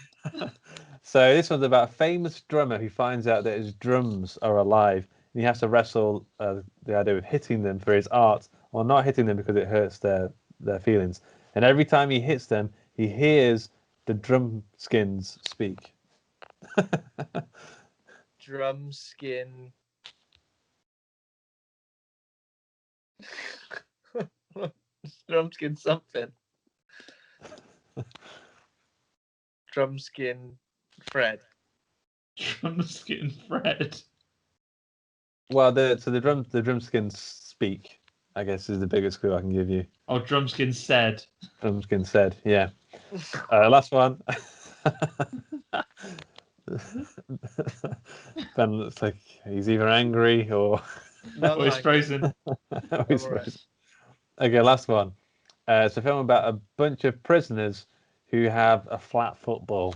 So this one's about a famous drummer who finds out that his drums are alive, and he has to wrestle the idea of hitting them for his art, or not hitting them because it hurts their feelings. And every time he hits them, he hears the drum skins speak. Drumskin. Drumskin something. Drumskin Fred. Drumskin Fred. Well, the drum skins speak, I guess, is the biggest clue I can give you. Oh, Drumskin said. Drumskin said, yeah. Last one. Ben looks like he's either angry or he's frozen. or he's frozen. Okay, last one. It's a film about a bunch of prisoners who have a flat football,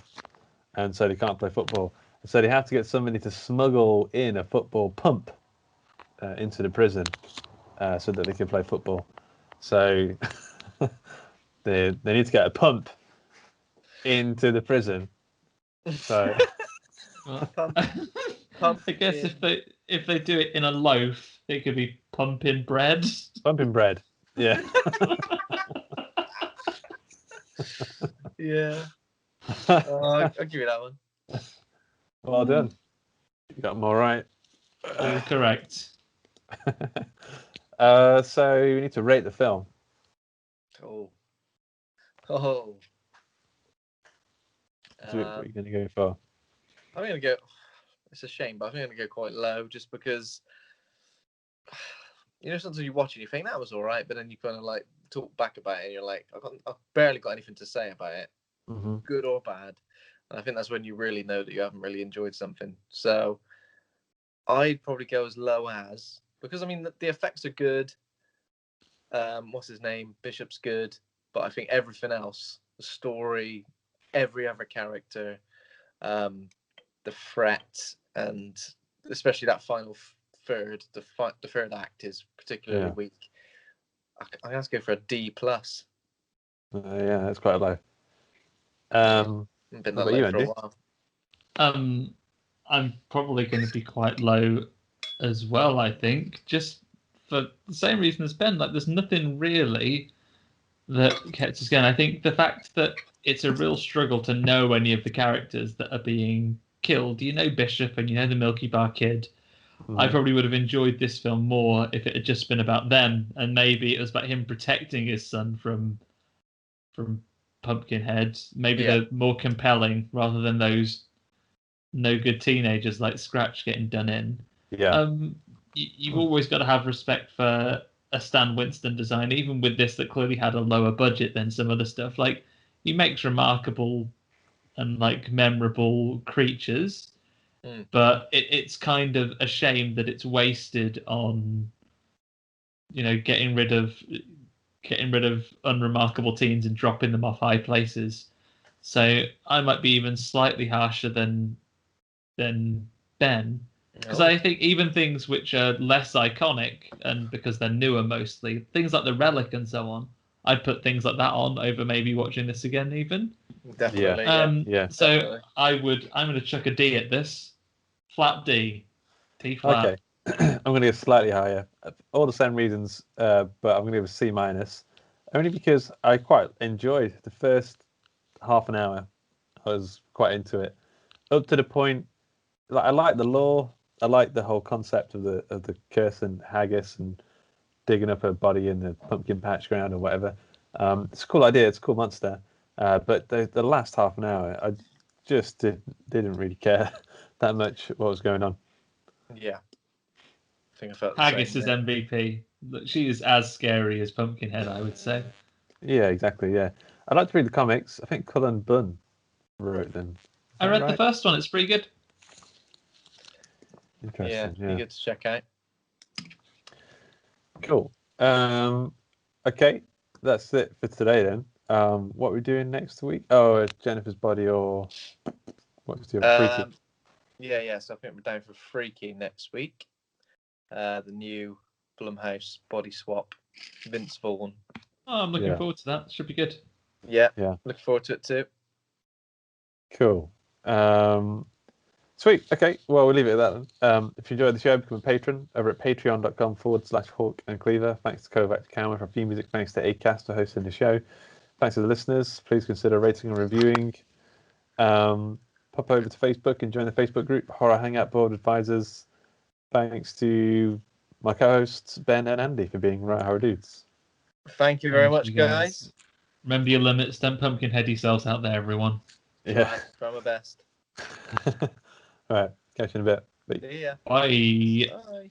and so they can't play football. So they have to get somebody to smuggle in a football pump into the prison so that they can play football. So they need to get a pump into the prison. So I guess if they do it in a loaf, it could be pumping bread. Pumping bread. Yeah. Yeah. I'll give you that one. Well done. You got them all right. Correct. So you need to rate the film. Oh. What are you going to go for? I'm going to go. It's a shame, but I think I'm going to go quite low just because, sometimes you watch and you think that was all right, but then you kind of like talk back about it and you're like, I've barely got anything to say about it, good or bad. And I think that's when you really know that you haven't really enjoyed something. So I'd probably go as low as, because I mean, the effects are good. What's his name? Bishop's good. But I think everything else, the story, every other character, the threat, and especially that final third, the third act is particularly weak. I have to go for a D+. Yeah, that's quite low. Been that low for a while. I'm probably going to be quite low as well, I think, just for the same reason as Ben. Like, there's nothing really that kept us going. I think the fact that it's a real struggle to know any of the characters that are being killed. You know Bishop and you know the Milky Bar Kid. I probably would have enjoyed this film more if it had just been about them, and maybe it was about him protecting his son from Pumpkinhead. Maybe they're more compelling rather than those no good teenagers like Scratch getting done in. Yeah. You've always got to have respect for a Stan Winston design, even with this that clearly had a lower budget than some other stuff. Like, he makes remarkable and like memorable creatures, but it's kind of a shame that it's wasted on, getting rid of unremarkable teens and dropping them off high places. So I might be even slightly harsher than Ben, because I think even things which are less iconic, and because they're newer mostly, things like the Relic and so on, I'd put things like that on over maybe watching this again even. Definitely. Yeah. So Definitely. I'm going to chuck a D at this. Flat D. D flat. Okay. I'm going to give slightly higher. All the same reasons, but I'm going to give a C minus. Only because I quite enjoyed the first half an hour. I was quite into it. Up to the point, like I like the lore. I like the whole concept of the curse and haggis and digging up her body in the pumpkin patch ground or whatever. It's a cool idea. It's a cool monster. But the last half an hour, I just didn't really care that much what was going on. Yeah. I think I felt the Haggis same, is MVP. She is as scary as Pumpkinhead, I would say. Yeah, exactly. Yeah, I'd like to read the comics. I think Cullen Bunn wrote them. I read the first one. It's pretty good. Interesting. Yeah. Be good to check out. Cool. Okay, that's it for today then. What are we doing next week? Oh, Jennifer's Body or what's the other Freaky? Yeah. So I think we're down for Freaky next week. The new Blumhouse body swap, Vince Vaughn. Oh, I'm looking forward to that. Should be good. Yeah. Yeah. Looking forward to it too. Cool. Sweet. Okay. Well, we'll leave it at that then. If you enjoyed the show, become a patron over at patreon.com/Hawk and Cleaver. Thanks to Kovac Camera for theme music. Thanks to Acast for hosting the show. Thanks to the listeners. Please consider rating and reviewing. Pop over to Facebook and join the Facebook group, Horror Hangout Board Advisors. Thanks to my co-hosts, Ben and Andy, for being right horror dudes. Thank you very much, guys. Remember your limits. Don't Pumpkinhead yourselves out there, everyone. Yeah. Try my best. All right. Catch you in a bit. See ya. Bye. Bye.